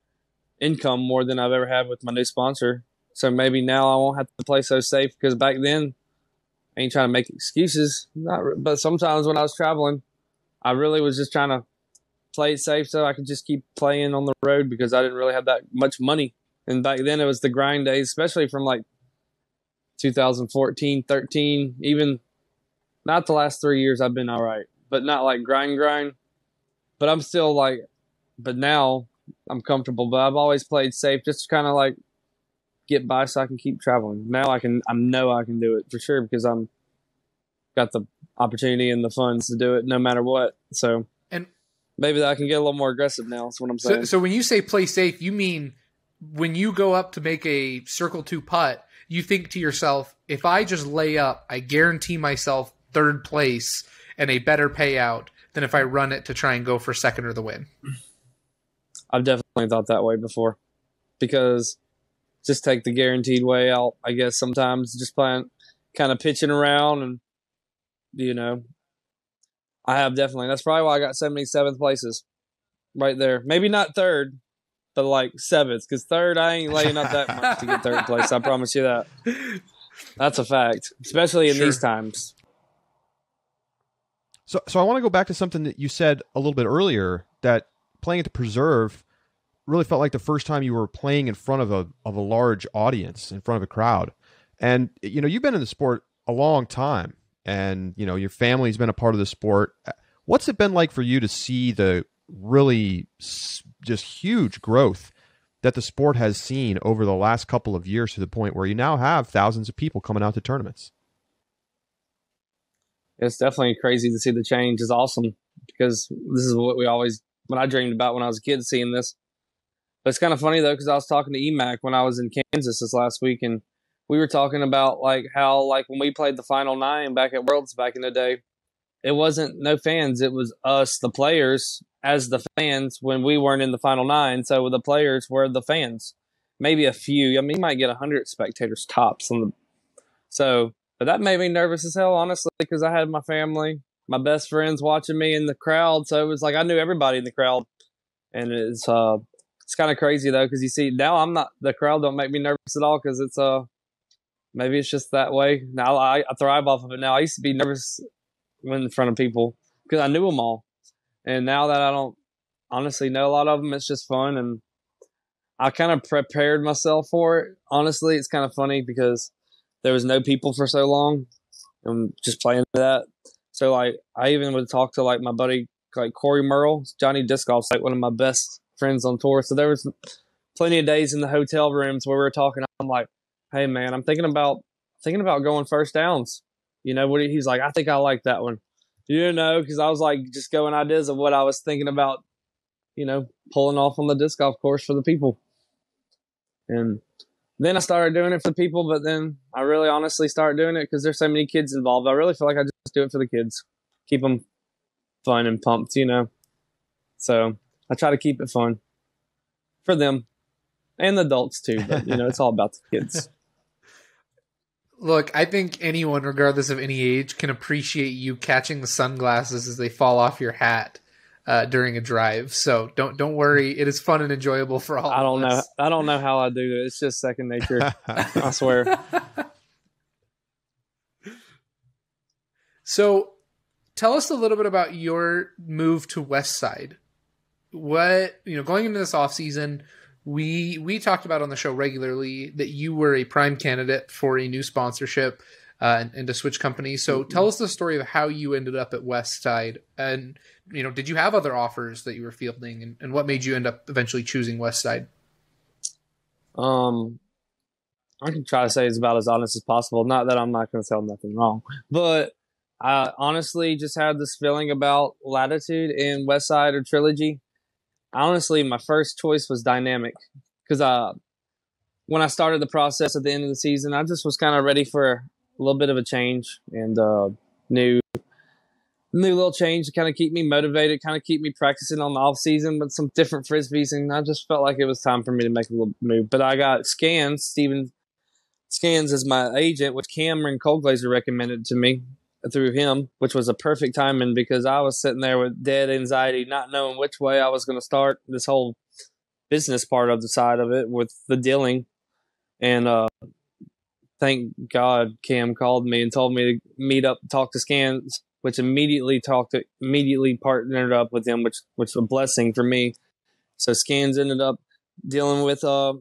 C: income more than I've ever had with my new sponsor. So maybe now I won't have to play so safe because back then I ain't trying to make excuses. But sometimes when I was traveling, I really was just trying to play it safe so I could just keep playing on the road because I didn't really have that much money. And back then it was the grind days, especially from like 2014, 13, even not the last 3 years I've been all right, but not like grind. But I'm still but now I'm comfortable. But I've always played safe, just kind of like get by so I can keep traveling. Now I know I can do it for sure because I'm got the opportunity and the funds to do it no matter what. So
B: and
C: maybe I can get a little more aggressive now. That's what I'm saying.
B: So when you say play safe, you mean when you go up to make a circle 2 putt, you think to yourself, if I just lay up, I guarantee myself third place and a better payout than if I run it to try and go for second or the win.
C: I've definitely thought that way before because just take the guaranteed way out. I guess sometimes just playing, kind of pitching around and, I have definitely. That's probably why I got 77th places right there. Maybe not third, but like 7th because third, I ain't laying up that much to get third place. I promise you that. That's a fact, especially in these times.
A: So I want to go back to something that you said a little bit earlier, that playing at the Preserve really felt like the first time you were playing in front of a large audience, in front of a crowd. And, you've been in the sport a long time and, your family's been a part of the sport. What's it been like for you to see the really just huge growth that the sport has seen over the last couple of years to the point where you now have thousands of people coming out to tournaments?
C: It's definitely crazy to see the change. It's awesome because this is what I dreamed about when I was a kid, seeing this. But it's kind of funny though, because I was talking to EMAC when I was in Kansas this last week, and we were talking about how when we played the Final 9 back at Worlds back in the day, it wasn't no fans. It was us, the players, as the fans when we weren't in the Final 9. So the players were the fans. Maybe a few. I mean, you might get 100 spectators tops. But that made me nervous as hell, honestly, because I had my family, my best friends watching me in the crowd. So it was like I knew everybody in the crowd. And it's kind of crazy, though, because you see, now the crowd don't make me nervous at all because it's maybe it's just that way. Now I thrive off of it now. I used to be nervous when in front of people because I knew them all. And now that I don't honestly know a lot of them, it's just fun. And I kind of prepared myself for it. Honestly, it's kind of funny because there was no people for so long. I'm just playing that. So, like, I even would talk to, like, my buddy, like, Corey Merle. Johnny Disc Golf's, like, one of my best friends on tour. So there was plenty of days in the hotel rooms where we were talking. I'm like, hey, man, I'm thinking about going first downs. You know, what he's like, I think I like that one. You know, because I was, like, just going ideas of what I was thinking about, you know, pulling off on the disc golf course for the people. And then I started doing it for the people, but then I really honestly started doing it because there's so many kids involved. I really feel like I just do it for the kids, keep them fun and pumped, you know. So I try to keep it fun for them and the adults too, but, you know, it's all about the kids.
B: Look, I think anyone, regardless of any age, can appreciate you catching the sunglasses as they fall off your hat during a drive. So don't worry. It is fun and enjoyable for all of us.
C: I don't know how I do it. It's just second nature. I swear.
B: So tell us a little bit about your move to West Side. What, you know, going into this off season, we talked about on the show regularly that you were a prime candidate for a new sponsorship and to switch companies. So tell us the story of how you ended up at West Side, and, you know, did you have other offers that you were fielding, and what made you end up eventually choosing West Side?
C: I can try to say it's about as honest as possible. Not that I'm not going to tell nothing wrong, but I honestly just had this feeling about Latitude and West Side or Trilogy. Honestly, my first choice was Dynamic because when I started the process at the end of the season, I just was kind of ready for a little bit of a change and new little change to kind of keep me motivated, kind of keep me practicing on the off season with some different frisbees, and I just felt like it was time for me to make a little move. But I got Steven Scans as my agent, which Cameron Colglazer recommended to me through him, which was a perfect timing because I was sitting there with dead anxiety, not knowing which way I was going to start this whole business part of the side of it with the dealing. And thank God Cam called me and told me to meet up, talk to Scans, which immediately partnered up with him, which was a blessing for me. So Scans ended up dealing with the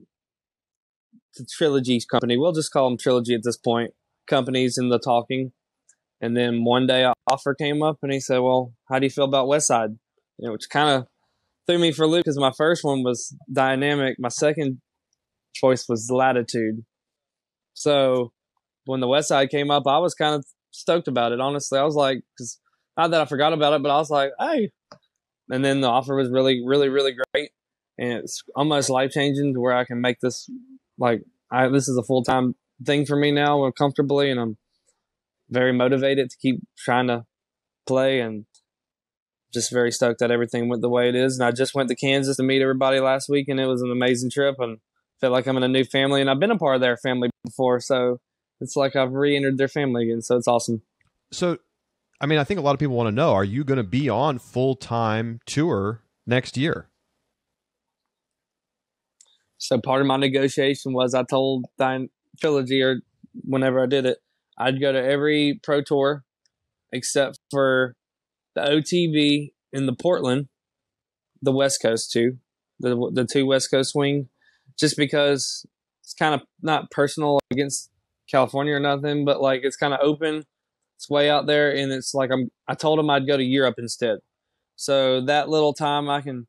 C: Trilogy company. We'll just call them Trilogy at this point. Companies in the talking. And then one day an offer came up and he said, well, how do you feel about West Side? You know, which kind of threw me for a loop because my first one was Dynamic. My second choice was Latitude. So when the West Side came up, I was kind of stoked about it. Honestly, I was like, cause not that I forgot about it, but I was like, hey. And then the offer was really, really, really great. And it's almost life-changing to where I can make this, like, this is a full-time thing for me now comfortably, and I'm very motivated to keep trying to play and just very stoked that everything went the way it is. And I just went to Kansas to meet everybody last week, and it was an amazing trip and felt like I'm in a new family. And I've been a part of their family before, so it's like I've re-entered their family again. So it's awesome.
A: So, I mean, I think a lot of people want to know, are you going to be on full-time tour next year?
C: So part of my negotiation was I told Trilogy, or whenever I did it, I'd go to every pro tour except for the OTB in the Portland, the West Coast too, the two West Coast swing, just because it's kind of not personal against California or nothing, but like it's kind of open. It's way out there, and it's like I told him I'd go to Europe instead. So that little time I can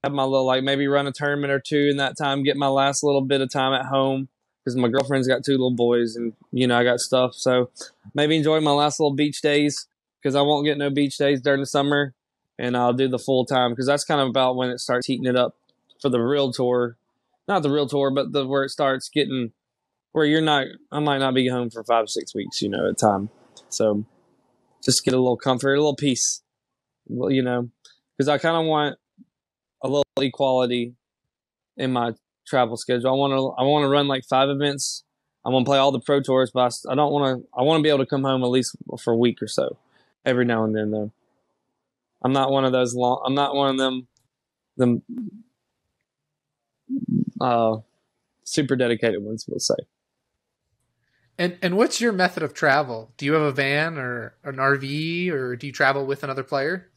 C: have my little, like, maybe run a tournament or two in that time, get my last little bit of time at home. Because my girlfriend's got two little boys and, you know, I got stuff. So maybe enjoy my last little beach days because I won't get no beach days during the summer. And I'll do the full time because that's kind of about when it starts heating it up for the real tour. Not the real tour, but where it starts getting where I might not be home for 5 or 6 weeks, you know, at a time. So just get a little comfort, a little peace, you know, because I kind of want a little equality in my travel schedule. I want to run like 5 events. I want to play all the pro tours, but I want to be able to come home at least for a week or so every now and then though. I'm not one of them super dedicated ones, we'll say.
B: And what's your method of travel? Do you have a van or an RV, or do you travel with another player?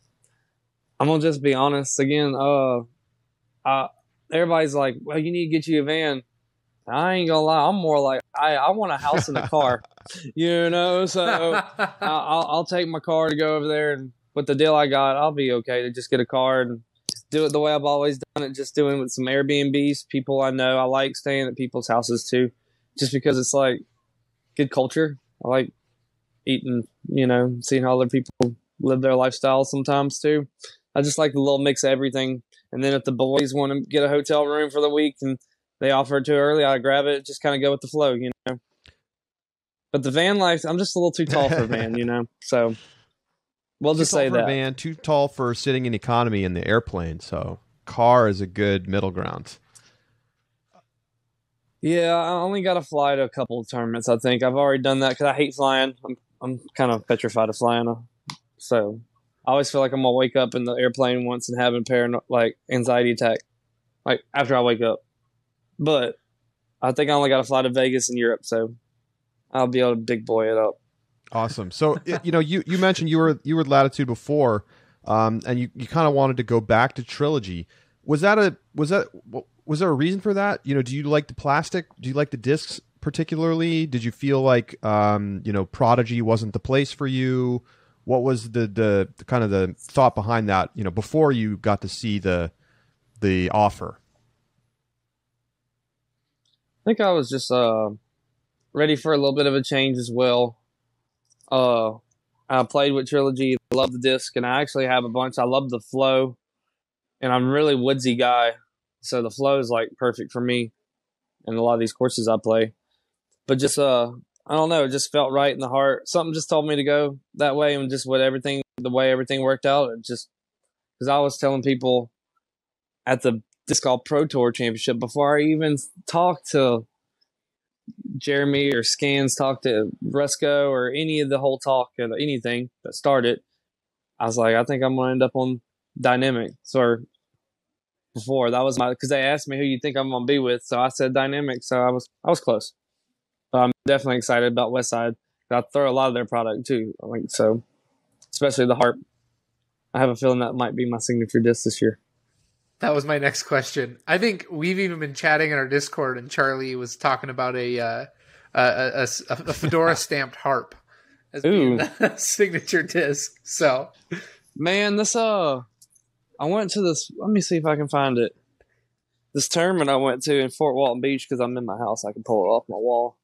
C: I'm gonna just be honest again. Everybody's like, well, you need to get you a van. I ain't gonna lie. I'm more like I want a house and a car, So I'll take my car to go over there, and with the deal I got, I'll be okay to just get a car and do it the way I've always done it. Just doing with some Airbnbs, people I know. I like staying at people's houses too, just because it's like good culture. I like eating, seeing how other people live their lifestyle sometimes too. I just like the little mix of everything. And then if the boys want to get a hotel room for the week and they offer it too early, I grab it, just kind of go with the flow, But the van life, I'm just a little too tall for a van, So we'll just say that.
A: Van, too tall for sitting in economy in the airplane. So car is a good middle ground.
C: Yeah, I only got to fly to a couple of tournaments, I think. I've already done that because I hate flying. I'm kind of petrified of flying. So I always feel like I'm going to wake up in the airplane once and have a anxiety attack, like after I wake up. But I think I only got to fly to Vegas in Europe, so I'll be able to big boy it up.
A: Awesome. So, you mentioned you were at Latitude before, and you kind of wanted to go back to Trilogy. Was there a reason for that? Do you like the plastic? Do you like the discs particularly? Did you feel like, Prodigy wasn't the place for you? What was the kind of the thought behind that, before you got to see the offer?
C: I think I was just ready for a little bit of a change as well. I played with Trilogy, love the disc, and I actually have a bunch. I love the flow, and I'm a really woodsy guy, so the flow is like perfect for me and a lot of these courses I play. But just I don't know, it just felt right in the heart. Something just told me to go that way, and just the way everything worked out, it just because I was telling people at the Disc Golf Pro Tour Championship before I even talked to Jeremy or Scans, talked to Rusco or any of the whole talk or anything that started. I was like, I think I'm going to end up on Dynamics or before. That was because they asked me who you think I'm going to be with. So I said Dynamics. So I was close. But I'm definitely excited about Westside. I throw a lot of their product too. I think so, especially the Harp. I have a feeling that might be my signature disc this year.
B: That was my next question. I think we've even been chatting in our Discord, and Charlie was talking about a Fedora stamped harp as being the signature disc. So,
C: man, this I went to this. Let me see if I can find it. This tournament I went to in Fort Walton Beach because I'm in my house. I can pull it off my wall.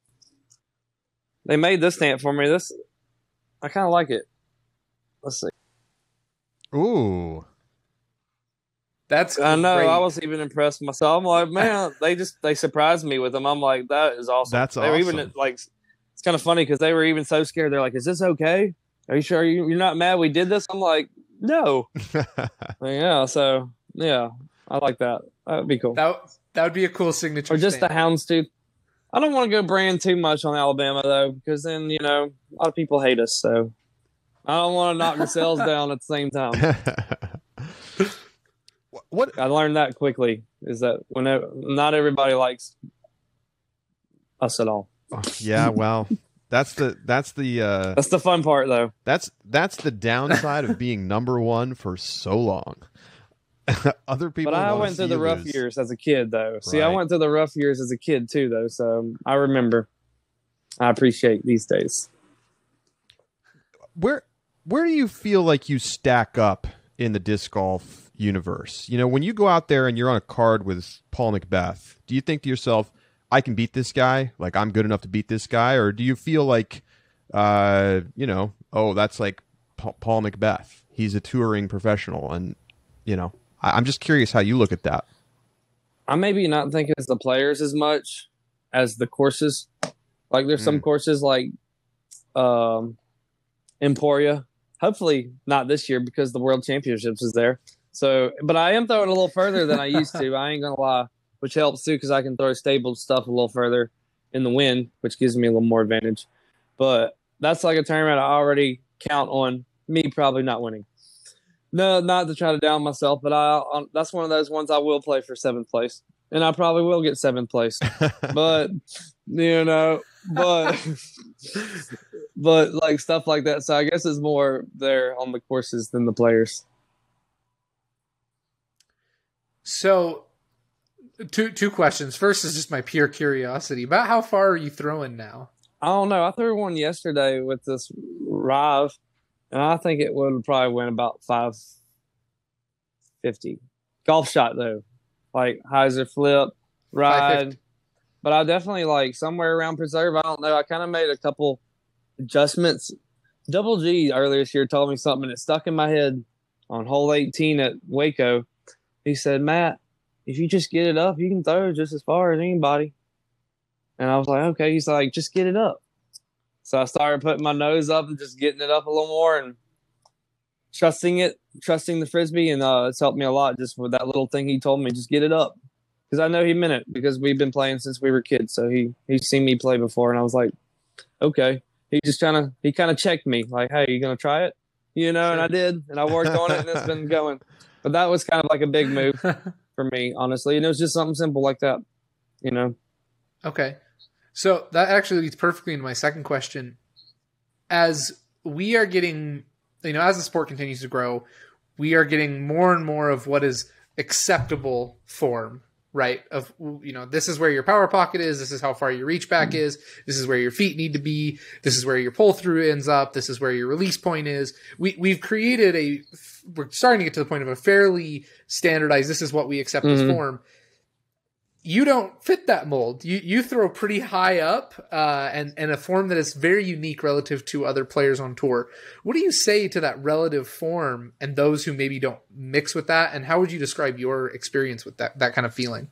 C: They made this stamp for me. I kind of like it. Let's see.
A: Ooh.
B: That's
C: I know.
B: great.
C: I was even impressed with myself. I'm like, man, they surprised me with them. I'm like, that is awesome.
A: That's
C: they were
A: awesome.
C: Even like, it's kind of funny because they were even so scared. They're like, "Is this okay? Are you sure you're not mad we did this?" I'm like, "No." Yeah. So yeah, I like that. That would be cool.
B: That would be a cool signature.
C: Or just
B: stamp.
C: the houndstooth. I don't want to go brand too much on Alabama though, because then a lot of people hate us. So I don't want to knock the sales down at the same time.
A: What
C: I learned that quickly is that not everybody likes us at all.
A: Yeah, well, that's the
C: fun part though.
A: That's the downside of being number one for so long. Other people.
C: But I went through the rough years as a kid though.
A: Right.
C: See, I went through the rough years as a kid too though, so I remember. I appreciate these days.
A: Where do you feel like you stack up in the disc golf universe? When you go out there and you're on a card with Paul Macbeth, do you think to yourself, I can beat this guy? Like, I'm good enough to beat this guy? Or do you feel like, that's like Paul Macbeth. He's a touring professional. And, I'm just curious how you look at that.
C: I maybe not think it's the players as much as the courses. Like, there's some courses like Emporia. Hopefully not this year because the World Championships is there. So, but I am throwing a little further than I used to. I ain't going to lie, which helps too because I can throw stable stuff a little further in the wind, which gives me a little more advantage. But that's like a tournament I already count on me probably not winning. No, not to try to down myself, but that's one of those ones I will play for 7th place. And I probably will get 7th place. But, but like stuff like that. So I guess it's more there on the courses than the players.
B: So, two questions. First is just my pure curiosity. About how far are you throwing now?
C: I don't know. I threw one yesterday with this Rive, and I think it would probably win about 550. Golf shot, though. Like, hyzer flip, ride. But I definitely, like, somewhere around preserve. I don't know. I kind of made a couple adjustments. Double G earlier this year told me something, and it stuck in my head on hole 18 at Waco. He said, Matt, if you just get it up, you can throw just as far as anybody. And I was like, okay. He's like, just get it up. So I started putting my nose up and just getting it up a little more and trusting the Frisbee. And it's helped me a lot just with that little thing he told me, just get it up. Because I know he meant it because we've been playing since we were kids. So he's seen me play before. And I was like, okay. He kind of checked me like, hey, you going to try it? You know, and I did. And I worked on it and it's been going. But that was kind of like a big move for me, honestly. And it was just something simple like that, you know.
B: Okay. So that actually leads perfectly into my second question. As we are getting, as the sport continues to grow, we are getting more and more of what is acceptable form, right? Of, this is where your power pocket is. This is how far your reach back is. This is where your feet need to be. This is where your pull through ends up. This is where your release point is. We've created we're starting to get to the point of a fairly standardized, this is what we accept as form. You don't fit that mold. You throw pretty high up and a form that is very unique relative to other players on tour. What do you say to that relative form and those who maybe don't mix with that? And how would you describe your experience with that kind of feeling?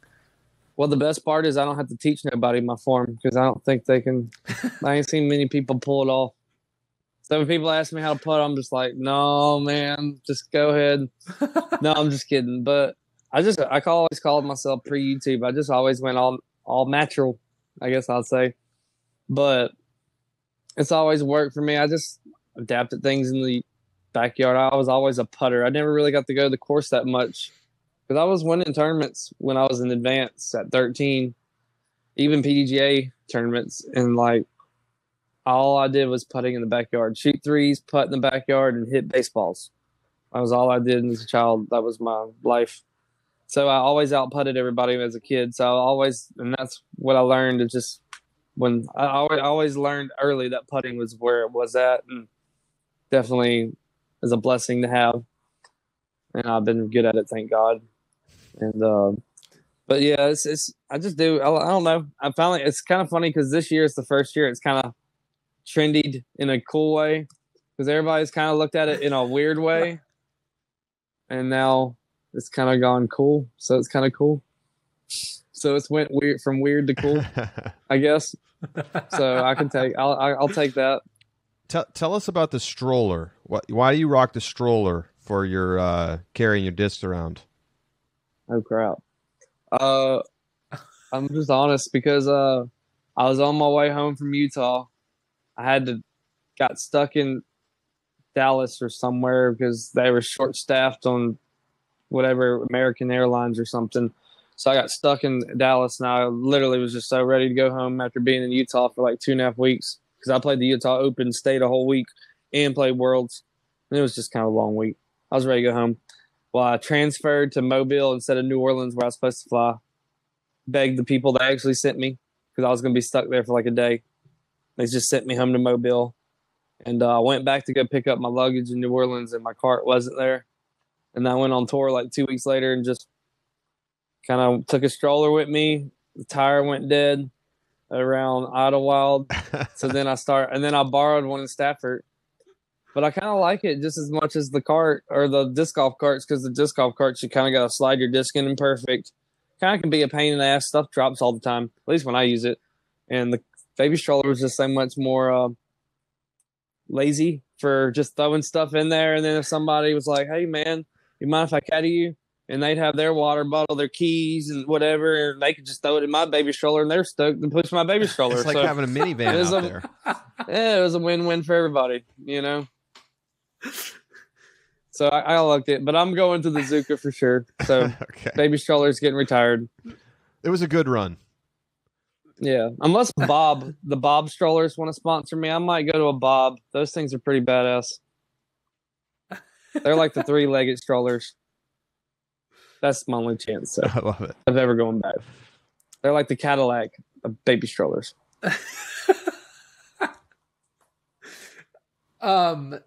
C: Well, the best part is I don't have to teach nobody my form because I don't think they can. I ain't seen many people pull it off. So when people ask me how to putt, I'm just like, no, man, just go ahead. No, I'm just kidding. But I always called myself pre-YouTube. I just always went all natural, I guess I'd say. But it's always worked for me. I just adapted things in the backyard. I was always a putter. I never really got to go to the course that much because I was winning tournaments when I was in advance at 13, even PDGA tournaments. And, like, all I did was putting in the backyard, shoot threes, putt in the backyard, and hit baseballs. That was all I did as a child. That was my life. So I always out-putted everybody as a kid. So and that's what I learned. Is just when I always learned early that putting was where it was at, and definitely is a blessing to have. And I've been good at it, thank God. And but yeah, it's I just do. I don't know. It's kind of funny because this year is the first year it's kind of trendied in a cool way because everybody's kind of looked at it in a weird way, and now it's kind of gone cool. So it's kind of cool. So it's went weird from weird to cool, I guess. So I'll take that.
A: Tell us about the stroller. Why do you rock the stroller for your carrying your discs around?
C: Oh crap! I'm just honest because I was on my way home from Utah. I got stuck in Dallas or somewhere because they were short-staffed on whatever American Airlines or something. So I got stuck in Dallas, and I literally was just so ready to go home after being in Utah for like 2.5 weeks because I played the Utah Open, stayed a whole week, and played Worlds. And it was just kind of a long week. I was ready to go home. Well, I transferred to Mobile instead of New Orleans where I was supposed to fly. Begged the people that actually sent me because I was going to be stuck there for like a day. They just sent me home to Mobile. And I went back to go pick up my luggage in New Orleans, and my cart wasn't there. And I went on tour like 2 weeks later and just kind of took a stroller with me. The tire went dead around Idlewild. So then I borrowed one in Stafford. But I kind of like it just as much as the cart or the disc golf carts because the disc golf carts, you kind of got to slide your disc in perfect. Kind of can be a pain in the ass. Stuff drops all the time, at least when I use it. And the baby stroller was just so much more lazy for just throwing stuff in there. And then if somebody was like, hey, man, you mind if I caddy you? And they'd have their water bottle, their keys, and whatever. And they could just throw it in my baby stroller, and they're stoked to push my baby stroller.
A: It's like having a minivan out there.
C: Yeah, it was a win-win for everybody, you know? So I liked it. But I'm going to the Zuka for sure. So okay. Baby stroller's getting retired.
A: It was a good run.
C: Yeah. Unless the Bob strollers want to sponsor me, I might go to a Bob. Those things are pretty badass. They're like the 3-legged strollers. That's my only chance
A: I love it.
C: of ever going back. They're like the Cadillac of baby strollers.
B: I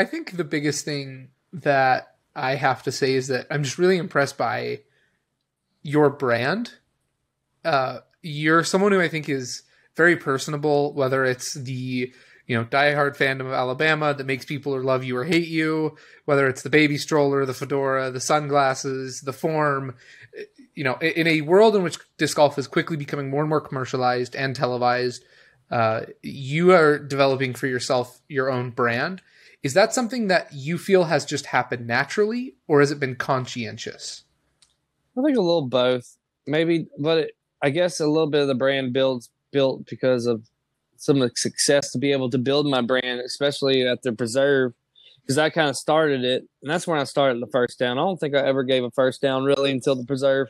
B: think the biggest thing that I have to say is that I'm just really impressed by your brand. You're someone who I think is very personable, whether it's the diehard fandom of Alabama that makes people love you or hate you, whether it's the baby stroller, the fedora, the sunglasses, the form. In a world in which disc golf is quickly becoming more and more commercialized and televised, you are developing for yourself your own brand. Is that something that you feel has just happened naturally, or has it been conscientious?
C: I think a little both, maybe, but I guess a little bit of the brand built because of some of the success to be able to build my brand, especially at the preserve, because I kind of started it, and that's when I started the first down. I don't think I ever gave a first down really until the preserve.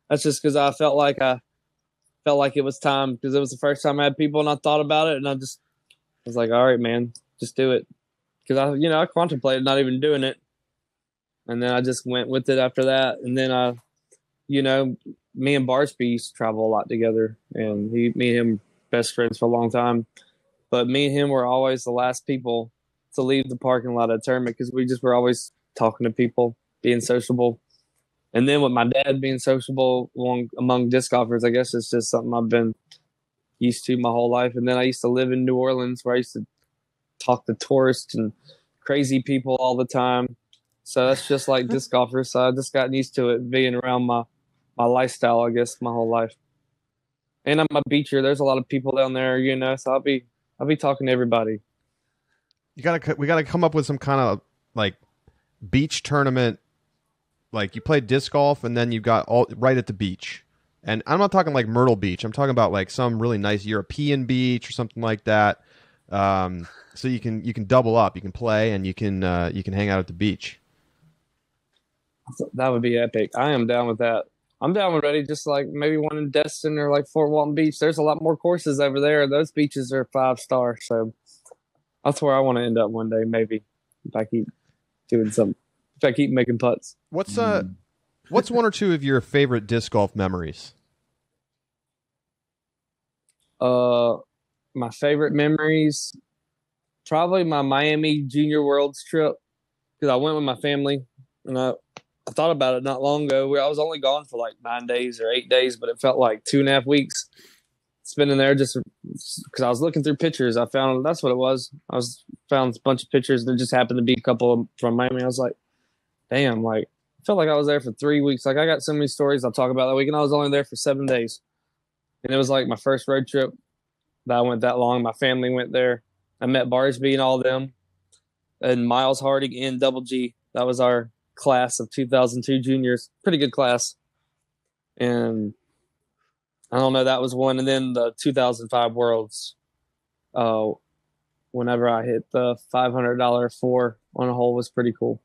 C: That's just because I felt like it was time, because it was the first time I had people and I thought about it, and I was like, all right, man, just do it. Because I contemplated not even doing it, and then I just went with it after that. And then me and Barsby used to travel a lot together, and me and him best friends for a long time. But me and him were always the last people to leave the parking lot at tournament, because we just were always talking to people, being sociable. And then with my dad being sociable among disc golfers, I guess it's just something I've been used to my whole life. And then I used to live in New Orleans, where I used to talk to tourists and crazy people all the time. So that's just like disc golfers. So I just gotten used to it being around my lifestyle, I guess, my whole life. And I'm a beacher. There's a lot of people down there, so I'll be talking to everybody.
A: We gotta come up with some kind of like beach tournament. Like you play disc golf and then you got all right at the beach. And I'm not talking like Myrtle Beach. I'm talking about like some really nice European beach or something like that. So you can double up. You can play and you can hang out at the beach.
C: That would be epic. I am down with that. I'm down with ready. Just like maybe one in Destin or like Fort Walton Beach. There's a lot more courses over there. Those beaches are 5-star. So that's where I want to end up one day. Maybe if I keep doing something. If I keep making putts.
A: What's one or two of your favorite disc golf memories?
C: My favorite memories, probably my Miami Junior Worlds trip, because I went with my family, and I thought about it not long ago. I was only gone for like 9 days or 8 days, but it felt like 2.5 weeks spending there just because I was looking through pictures. I found that's what it was. Found a bunch of pictures, and it just happened to be a couple from Miami. I was like, damn, like I felt like I was there for 3 weeks. Like I got so many stories I'll talk about that week, and I was only there for 7 days. And it was like my first road trip that I went that long. My family went there. I met Barsby and all of them, and Miles Harding and Double G. That was our class of 2002 juniors. Pretty good class. And I don't know, that was one. And then the 2005 Worlds, whenever I hit the $500 4 on a hole was pretty cool.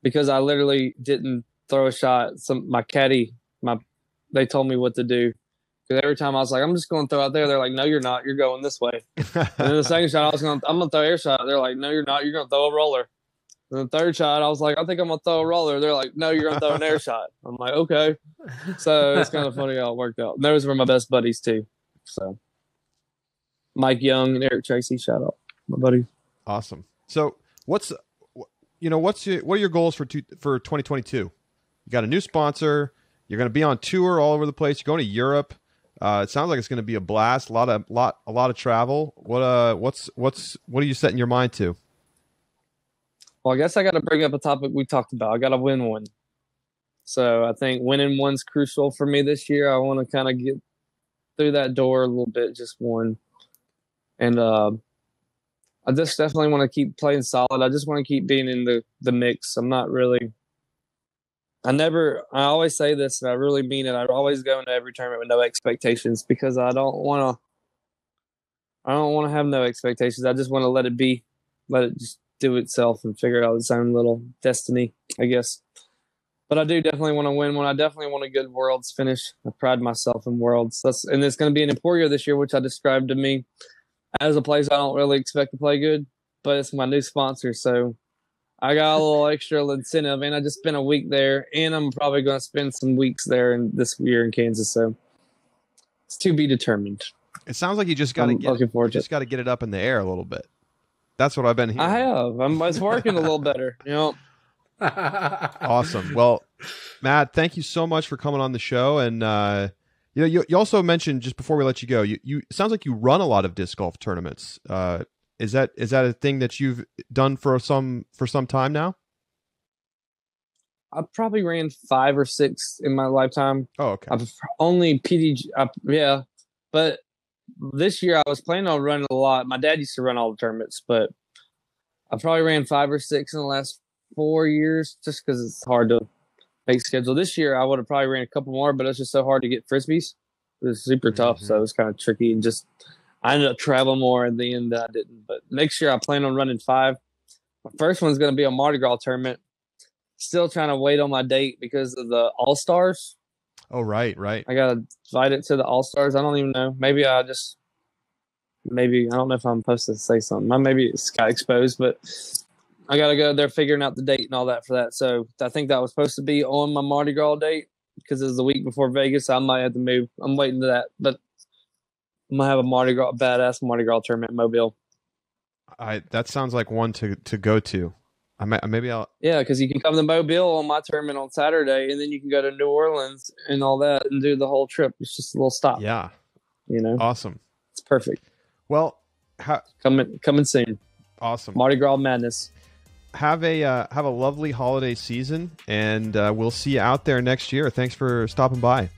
C: Because I literally didn't throw a shot. My caddy, they told me what to do. Because every time I was like, I'm just going to throw out there. They're like, no, you're not. You're going this way. And then the second shot, I'm going to throw air shot. They're like, no, you're not. You're going to throw a roller. And the third shot, I was like, I think I'm going to throw a roller. They're like, no, you're going to throw an air shot. I'm like, okay. So it's kind of funny how it worked out. And those were my best buddies too. So Mike Young and Eric Tracy, shout out, my buddies.
A: Awesome. So what are your goals for 2022? You got a new sponsor. You're going to be on tour all over the place. You're going to Europe. It sounds like it's going to be a blast. A lot of travel. What are you setting your mind to?
C: Well, I guess I got to bring up a topic we talked about. I got to win one. So I think winning one's crucial for me this year. I want to kind of get through that door a little bit, just one. And I just definitely want to keep playing solid. I just want to keep being in the mix. I'm not really – I always say this, and I really mean it. I always go into every tournament with no expectations, because I don't want to have no expectations. I just want to let it be, let it just do itself and figure out its own little destiny, I guess. But I do definitely want to win one. I definitely want a good Worlds finish. I pride myself in Worlds. And it's going to be in Emporia this year, which I described to me as a place I don't really expect to play good, but it's my new sponsor, so I got a little extra incentive, and I just spent a week there, and I'm probably going to spend some weeks there this year in Kansas. So it's to be determined.
A: It sounds like you just got to get it up in the air a little bit. That's what I've been hearing.
C: I have. It's working a little better.
A: Awesome. Well, Matt, thank you so much for coming on the show. And you also mentioned just before we let you go, you it sounds like you run a lot of disc golf tournaments. Is that a thing that you've done for some time now?
C: I probably ran 5 or 6 in my lifetime.
A: Oh, okay.
C: I've only PDG. Yeah, but this year I was planning on running a lot. My dad used to run all the tournaments, but I probably ran 5 or 6 in the last 4 years, just because it's hard to make schedule. This year I would have probably ran a couple more, but it's just so hard to get frisbees. It was super tough, so it was kind of tricky, and just I ended up traveling more in the end than I didn't. But next year I plan on running 5. My first one's going to be a Mardi Gras tournament. Still trying to wait on my date because of the All-Stars.
A: Oh, right.
C: I got to invite it to the All-Stars. I don't even know. Maybe I don't know if I'm supposed to say something. Maybe it's got exposed, but I got to go there figuring out the date and all that for that. So I think that was supposed to be on my Mardi Gras date because it was the week before Vegas. So I might have to move. I'm waiting to that, but I'm going to have a badass Mardi Gras tournament in Mobile.
A: That sounds like one to go to.
C: Yeah, because you can come to Mobile on my tournament on Saturday, and then you can go to New Orleans and all that and do the whole trip. It's just a little stop.
A: Yeah.
C: Awesome. It's perfect.
A: Well,
C: coming soon.
A: Awesome.
C: Mardi Gras madness.
A: Have a lovely holiday season, and we'll see you out there next year. Thanks for stopping by.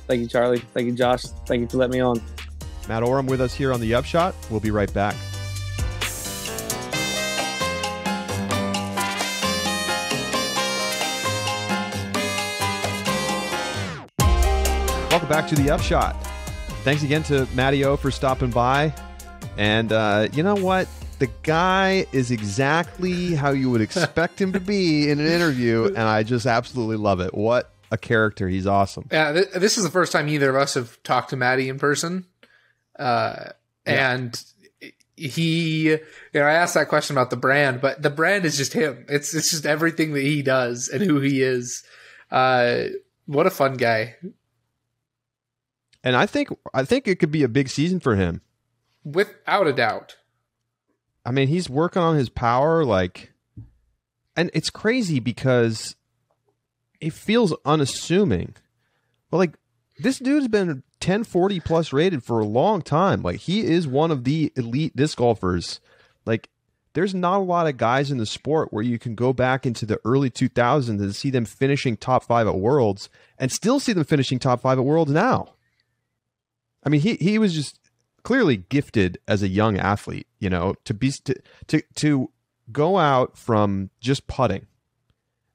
C: Thank you, Charlie. Thank you, Josh. Thank you for letting me on.
A: Matt Orum with us here on the Upshot. We'll be right back. Welcome back to the Upshot. Thanks again to Matty O for stopping by. And you know what? The guy is exactly how you would expect him to be in an interview, and I just absolutely love it. What a character. He's awesome.
B: Yeah, this is the first time either of us have talked to Matty in person. And he, I asked that question about the brand, but the brand is just him. It's just everything that he does and who he is. What a fun guy.
A: And I think it could be a big season for him.
B: Without a doubt.
A: I mean, he's working on his power, and it's crazy because it feels unassuming. But this dude's been 1040 plus rated for a long time. He is one of the elite disc golfers. There's not a lot of guys in the sport where you can go back into the early 2000s and see them finishing top 5 at Worlds and still see them finishing top 5 at Worlds now. I mean, he was just clearly gifted as a young athlete, to go out from just putting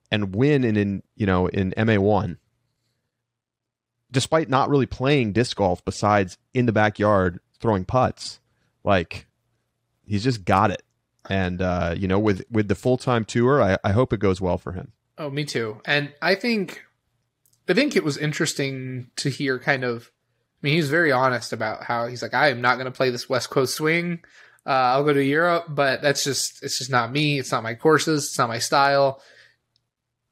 A: and win in MA1, despite not really playing disc golf besides in the backyard throwing putts. He's just got it. And, with the full-time tour, I hope it goes well for him.
B: Oh, me too. And I think it was interesting to hear he's very honest about how he's I am not going to play this West Coast swing. I'll go to Europe, but it's just not me. It's not my courses. It's not my style.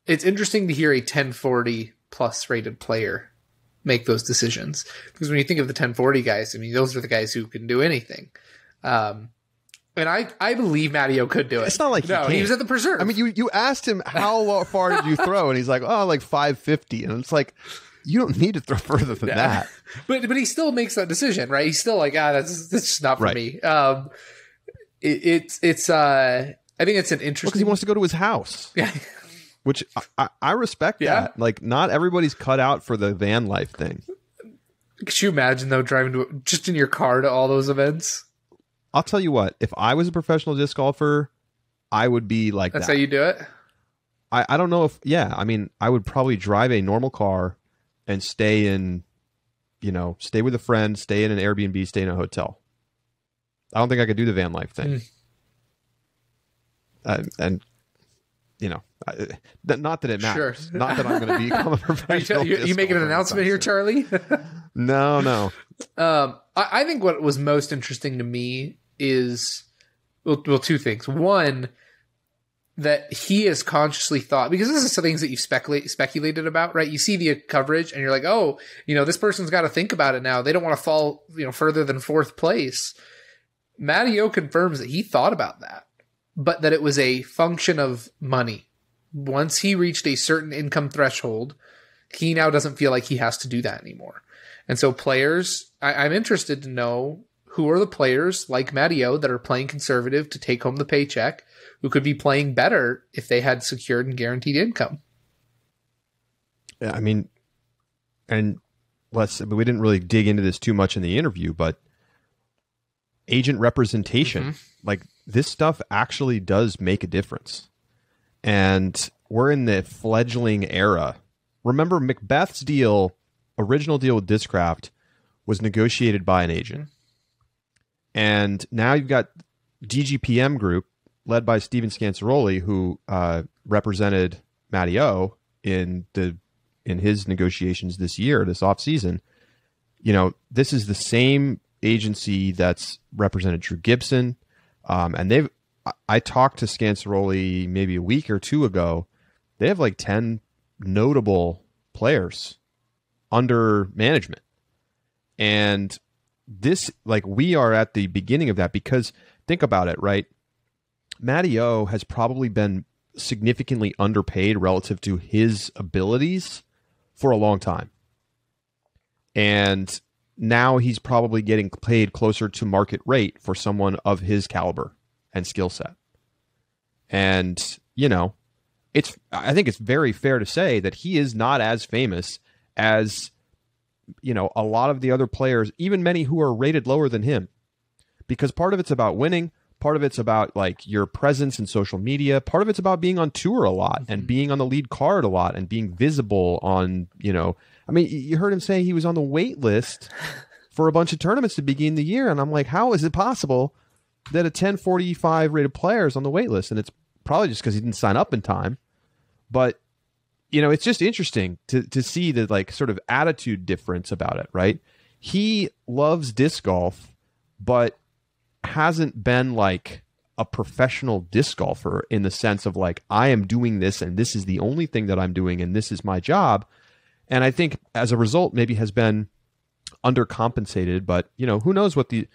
B: It's interesting to hear a 1040 plus rated player make those decisions. Because when you think of the 1040 guys, those are the guys who can do anything. And I believe Matty O could do it.
A: It's not like
B: he was at the preserve.
A: You asked him how far did you throw, and he's like, 550, and it's you don't need to throw further than that.
B: But he still makes that decision, right? He's still that's just not for me. It's I think it's an interesting
A: because he wants to go to his house.
B: Yeah.
A: Which I respect that. Not everybody's cut out for the van life thing.
B: Could you imagine though driving just in your car to all those events?
A: I'll tell you what, if I was a professional disc golfer, I would be like
B: That's
A: that.
B: How you do it?
A: I don't know if I would probably drive a normal car and stay with a friend, stay in an Airbnb, stay in a hotel. I don't think I could do the van life thing. Not that it matters.
B: Sure.
A: Not that I'm going to become a professional.
B: You making an announcement here, Charlie?
A: No.
B: I think what was most interesting to me is, well, two things. One, that he has consciously thought, because this is some things that you've speculated about, right? You see the coverage and you're like, oh, this person's got to think about it now. They don't want to fall, further than fourth place. Matty O confirms that he thought about that, but that it was a function of money. Once he reached a certain income threshold, he now doesn't feel like he has to do that anymore. And so players, I'm interested to know who are the players like Matty O that are playing conservative to take home the paycheck, who could be playing better if they had secured and guaranteed income.
A: Yeah, I mean, and we didn't really dig into this too much in the interview, but agent representation, like this stuff actually does make a difference. And we're in the fledgling era. Remember, Macbeth's original deal with Discraft was negotiated by an agent. And now you've got DGPM Group, led by Steven Scansaroli, who represented Matty O in his negotiations this offseason. This is the same agency that's represented Drew Gibson. And I talked to Scansaroli maybe a week or two ago. They have like 10 notable players under management. And this, like, we are at the beginning of that, because think about it, right? Matty O has probably been significantly underpaid relative to his abilities for a long time. And now he's probably getting paid closer to market rate for someone of his caliber and skill set. And, I think it's very fair to say that he is not as famous as, a lot of the other players, even many who are rated lower than him, because part of it's about winning. Part of it's about like your presence in social media. Part of it's about being on tour a lot and being on the lead card a lot and being visible on, you heard him say he was on the wait list for a bunch of tournaments to begin the year. And I'm like, how is it possible that a 1045 rated player is on the wait list? And it's probably just because he didn't sign up in time. But, it's just interesting to see the like sort of attitude difference about it, right? He loves disc golf, but hasn't been like a professional disc golfer in the sense of like, I am doing this and this is the only thing that I'm doing and this is my job. And I think as a result, maybe has been undercompensated, but who knows what a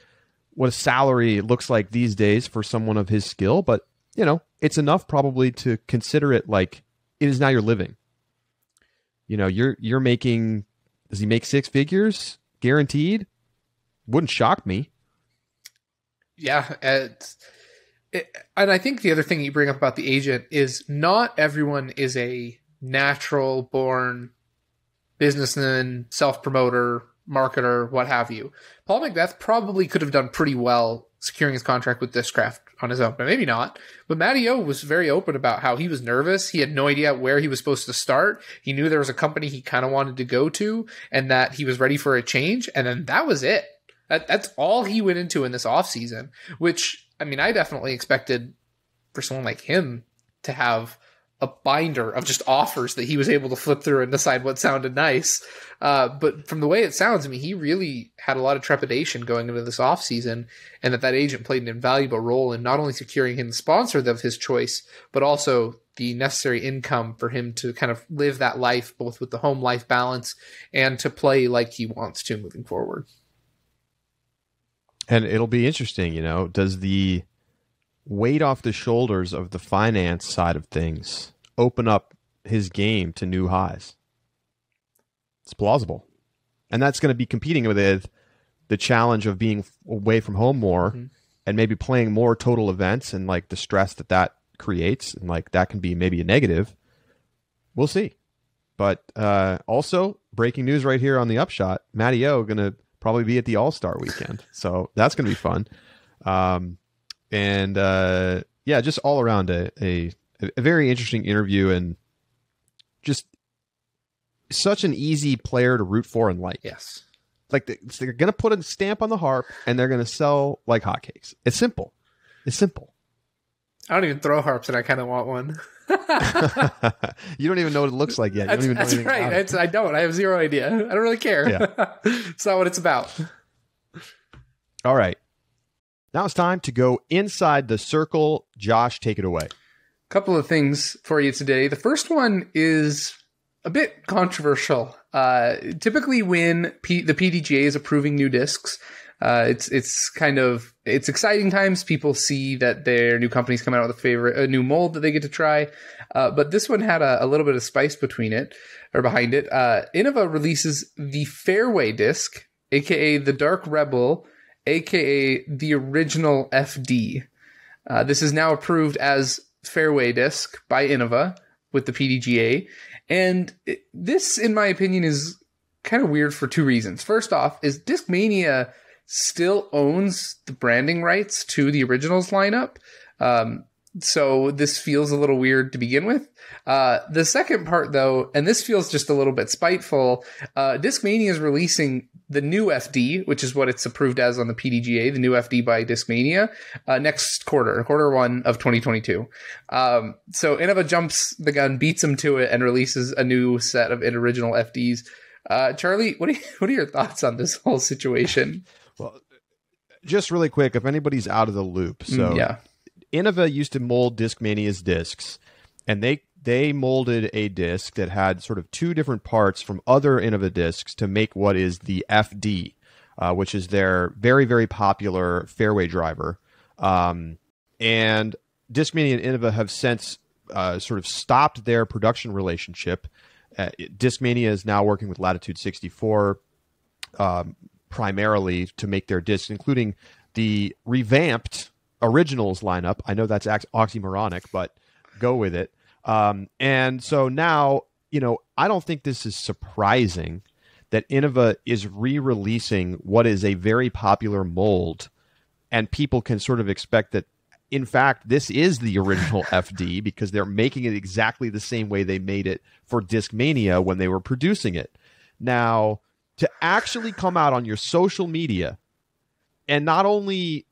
A: salary looks like these days for someone of his skill, but it's enough probably to consider it like it is now your living. You're making, does he make six figures guaranteed? Wouldn't shock me.
B: Yeah. And I think the other thing you bring up about the agent is not everyone is a natural born businessman, self-promoter, marketer, what have you. Paul Macbeth probably could have done pretty well securing his contract with Discraft on his own, but maybe not. But Matty O was very open about how he was nervous. He had no idea where he was supposed to start. He knew there was a company he kind of wanted to go to and that he was ready for a change. And then that was it. That's all he went into in this offseason, which, I definitely expected for someone like him to have a binder of just offers that he was able to flip through and decide what sounded nice. But from the way it sounds, he really had a lot of trepidation going into this offseason, and that agent played an invaluable role in not only securing him the sponsor of his choice, but also the necessary income for him to kind of live that life, both with the home life balance and to play like he wants to moving forward.
A: And it'll be interesting, does the weight off the shoulders of the finance side of things open up his game to new highs? It's plausible. And that's going to be competing with the challenge of being away from home more and maybe playing more total events and like the stress that creates. And like that can be maybe a negative. We'll see. But also breaking news right here on the Upshot, Matty O going to probably be at the All-Star weekend. So that's going to be fun. Just all around a very interesting interview and just such an easy player to root for and like.
B: Yes.
A: Like they're going to put a stamp on the harp and they're going to sell like hotcakes. It's simple.
B: I don't even throw harps and I kind of want one.
A: You don't even know what it looks like yet. You don't even know
B: that's
A: anything
B: right.
A: about it.
B: I don't. I have zero idea. I don't really care.
A: Yeah.
B: It's not what it's about.
A: All right. Now it's time to go inside the circle. Josh, take it away.
B: Couple of things for you today. The first one is a bit controversial. Typically, when the PDGA is approving new discs, it's exciting times. People see that their new company's coming out with a new mold that they get to try. But this one had a little bit of spice behind it. Innova releases the Fairway disc, aka the Dark Rebel, aka the original FD. This is now approved as Fairway disc by Innova with the PDGA. And this, in my opinion, is kind of weird for two reasons. First off, is Discmania still owns the branding rights to the originals lineup. So this feels a little weird to begin with. The second part, though, and this feels just a little bit spiteful, Discmania is releasing the new FD, which is what it's approved as on the PDGA, the new FD by Discmania, next quarter one of 2022. So Innova jumps the gun, beats them to it, and releases a new set of original FDs. Charlie, what are your thoughts on this whole situation?
A: Well, just really quick, if anybody's out of the loop, so Innova used to mold Discmania's discs, and they molded a disc that had sort of two different parts from other Innova discs to make what is the FD, which is their very, very popular fairway driver. And Discmania and Innova have since sort of stopped their production relationship. Discmania is now working with Latitude 64 primarily to make their discs, including the revamped originals lineup. I know that's oxymoronic, but go with it. And so now, I don't think this is surprising that Innova is re-releasing what is a very popular mold, and people can sort of expect that, in fact, this is the original FD because they're making it exactly the same way they made it for Discmania when they were producing it. Now, to actually come out on your social media and not only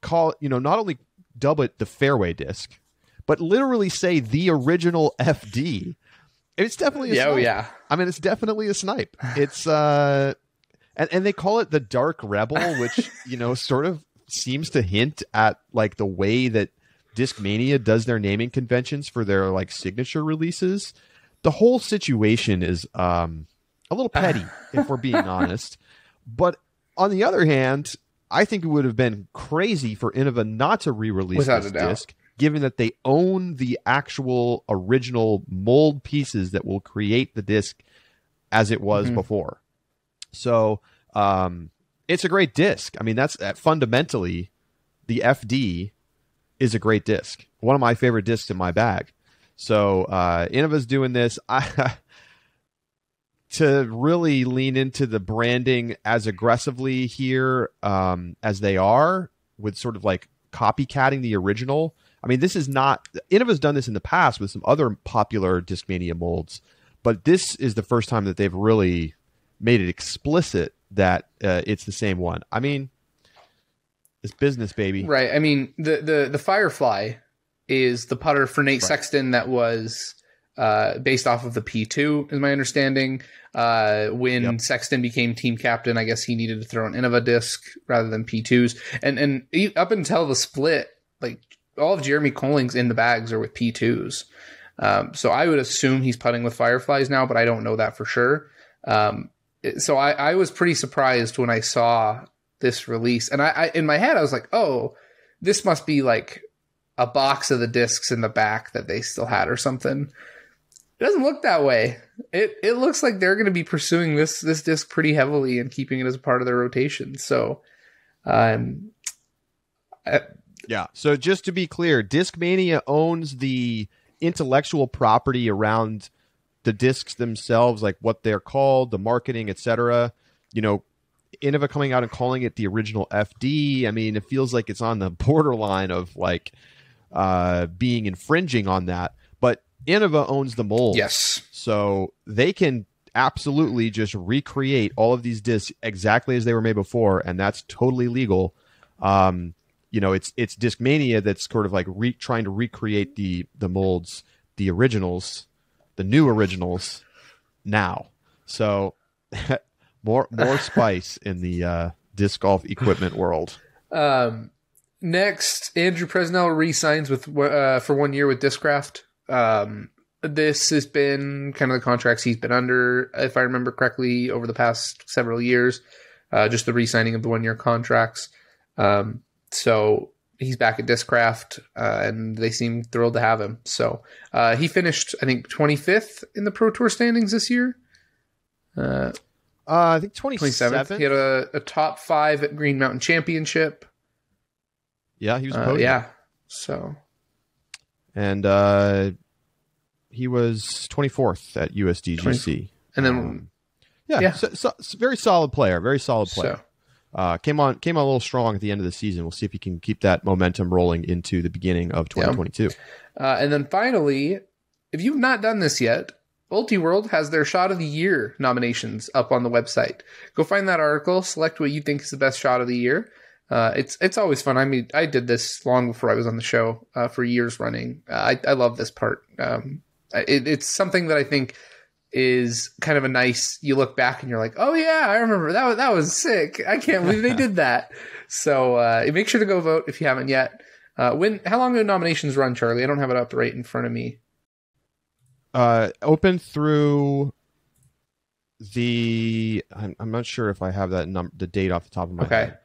A: dub it the Fairway disc, but literally say the original FD, it's definitely a snipe.
B: Yeah.
A: I mean, it's definitely a snipe. It's and they call it the Dark Rebel, which sort of seems to hint at like the way that Discmania does their naming conventions for their like signature releases. The whole situation is a little petty, if we're being honest. But on the other hand, I think it would have been crazy for Innova not to re-release this disc, given that they own the actual original mold pieces that will create the disc as it was before. So it's a great disc. I mean, that's fundamentally the FD is a great disc. One of my favorite discs in my bag. So Innova's doing this. To really lean into the branding as aggressively here as they are, with sort of like copycatting the original. I mean, this is not... Innova's done this in the past with some other popular Discmania molds, but this is the first time that they've really made it explicit that it's the same one. I mean, it's business, baby.
B: Right. I mean, the Firefly is the putter for Nate Sexton that was based off of the P2, is my understanding. When Sexton became team captain, I guess he needed to throw an Innova disc rather than P2s. And up until the split, like all of Jeremy Colling's in the bags are with P2s. So I would assume he's putting with Fireflies now, but I don't know that for sure. So I was pretty surprised when I saw this release. And I in my head, I was like, oh, this must be like a box of the discs in the back that they still had or something. It doesn't look that way. It looks like they're going to be pursuing this disc pretty heavily and keeping it as a part of their rotation. So,
A: yeah. So just to be clear, Discmania owns the intellectual property around the discs themselves, like what they're called, the marketing, etc. Innova coming out and calling it the original FD. I mean, it feels like it's on the borderline of like being infringing on that. But Innova owns the mold.
B: Yes. So
A: they can absolutely just recreate all of these discs exactly as they were made before, and that's totally legal. It's Discmania that's sort of like trying to recreate the molds, the originals, the new originals now. So more spice in the disc golf equipment world.
B: Next, Andrew Presnell re-signs with for 1 year with Discraft. This has been kind of the contracts he's been under, if I remember correctly, over the past several years. Just the re-signing of the 1 year contracts. So he's back at Discraft, and they seem thrilled to have him. So he finished, I think, 25th in the Pro Tour standings this year.
A: I think 27th.
B: He had a top 5 at Green Mountain Championship.
A: Yeah, he was podium.
B: Yeah. So,
A: and he was 24th at USDGC.
B: And then,
A: so very solid player. Very solid player. So, came on a little strong at the end of the season. We'll see if he can keep that momentum rolling into the beginning of 2022.
B: And then finally, if you've not done this yet, Ultiworld has their Shot of the Year nominations up on the website. Go find that article, select what you think is the best shot of the year. It's always fun. I mean, I did this long before I was on the show for years running. I love this part. It's something that I think is kind of a nice, you look back and you're like, oh yeah, I remember that was sick. I can't believe they did that. So make sure to go vote if you haven't yet. How long do nominations run, Charlie? I don't have it up right in front of me.
A: Open through I'm not sure if I have the date off the top of my head.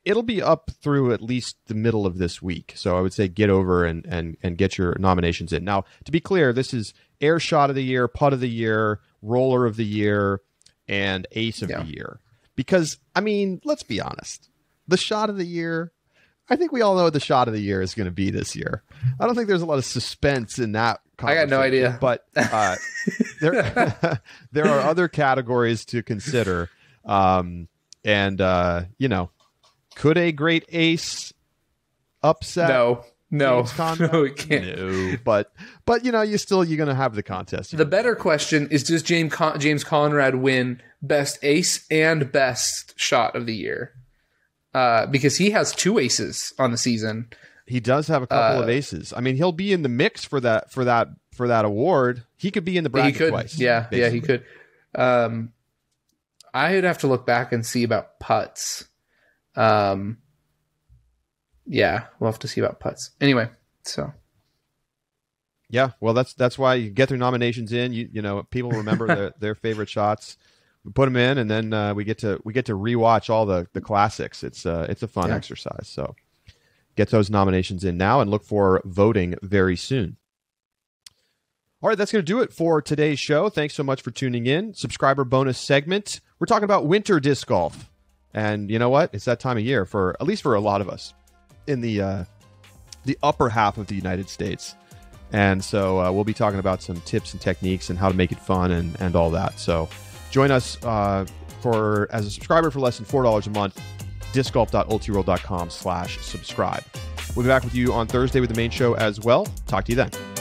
A: It'll be up through at least the middle of this week. So I would say get over and get your nominations in. Now, to be clear, this is Air Shot of the Year, Putt of the Year, Roller of the Year, and Ace of the Year. Because, I mean, let's be honest. The Shot of the Year, I think we all know what the Shot of the Year is going to be this year. I don't think there's a lot of suspense in that
B: I got no idea.
A: But there are other categories to consider. Could a great ace upset?
B: No, it can't.
A: No, but you're going to have the contest.
B: The better question is, does James Conrad win best ace and best shot of the year? Because he has 2 aces on the season.
A: He does have a couple of aces. I mean, he'll be in the mix for that award. He could be in the bracket twice.
B: Yeah, he could. I'd have to look back and see about putts. We'll have to see about putts. Anyway, so.
A: Yeah, well, that's why you get their nominations in. People remember their favorite shots. We put them in, and then we get to rewatch all the classics. It's a fun exercise. So get those nominations in now, and look for voting very soon. All right, that's going to do it for today's show. Thanks so much for tuning in. Subscriber bonus segment. We're talking about winter disc golf. And you know what? It's that time of year, at least for a lot of us in the upper half of the United States. And so we'll be talking about some tips and techniques and how to make it fun and all that. So join us as a subscriber for less than $4 a month, discgolf.ultiworld.com/subscribe. We'll be back with you on Thursday with the main show as well. Talk to you then.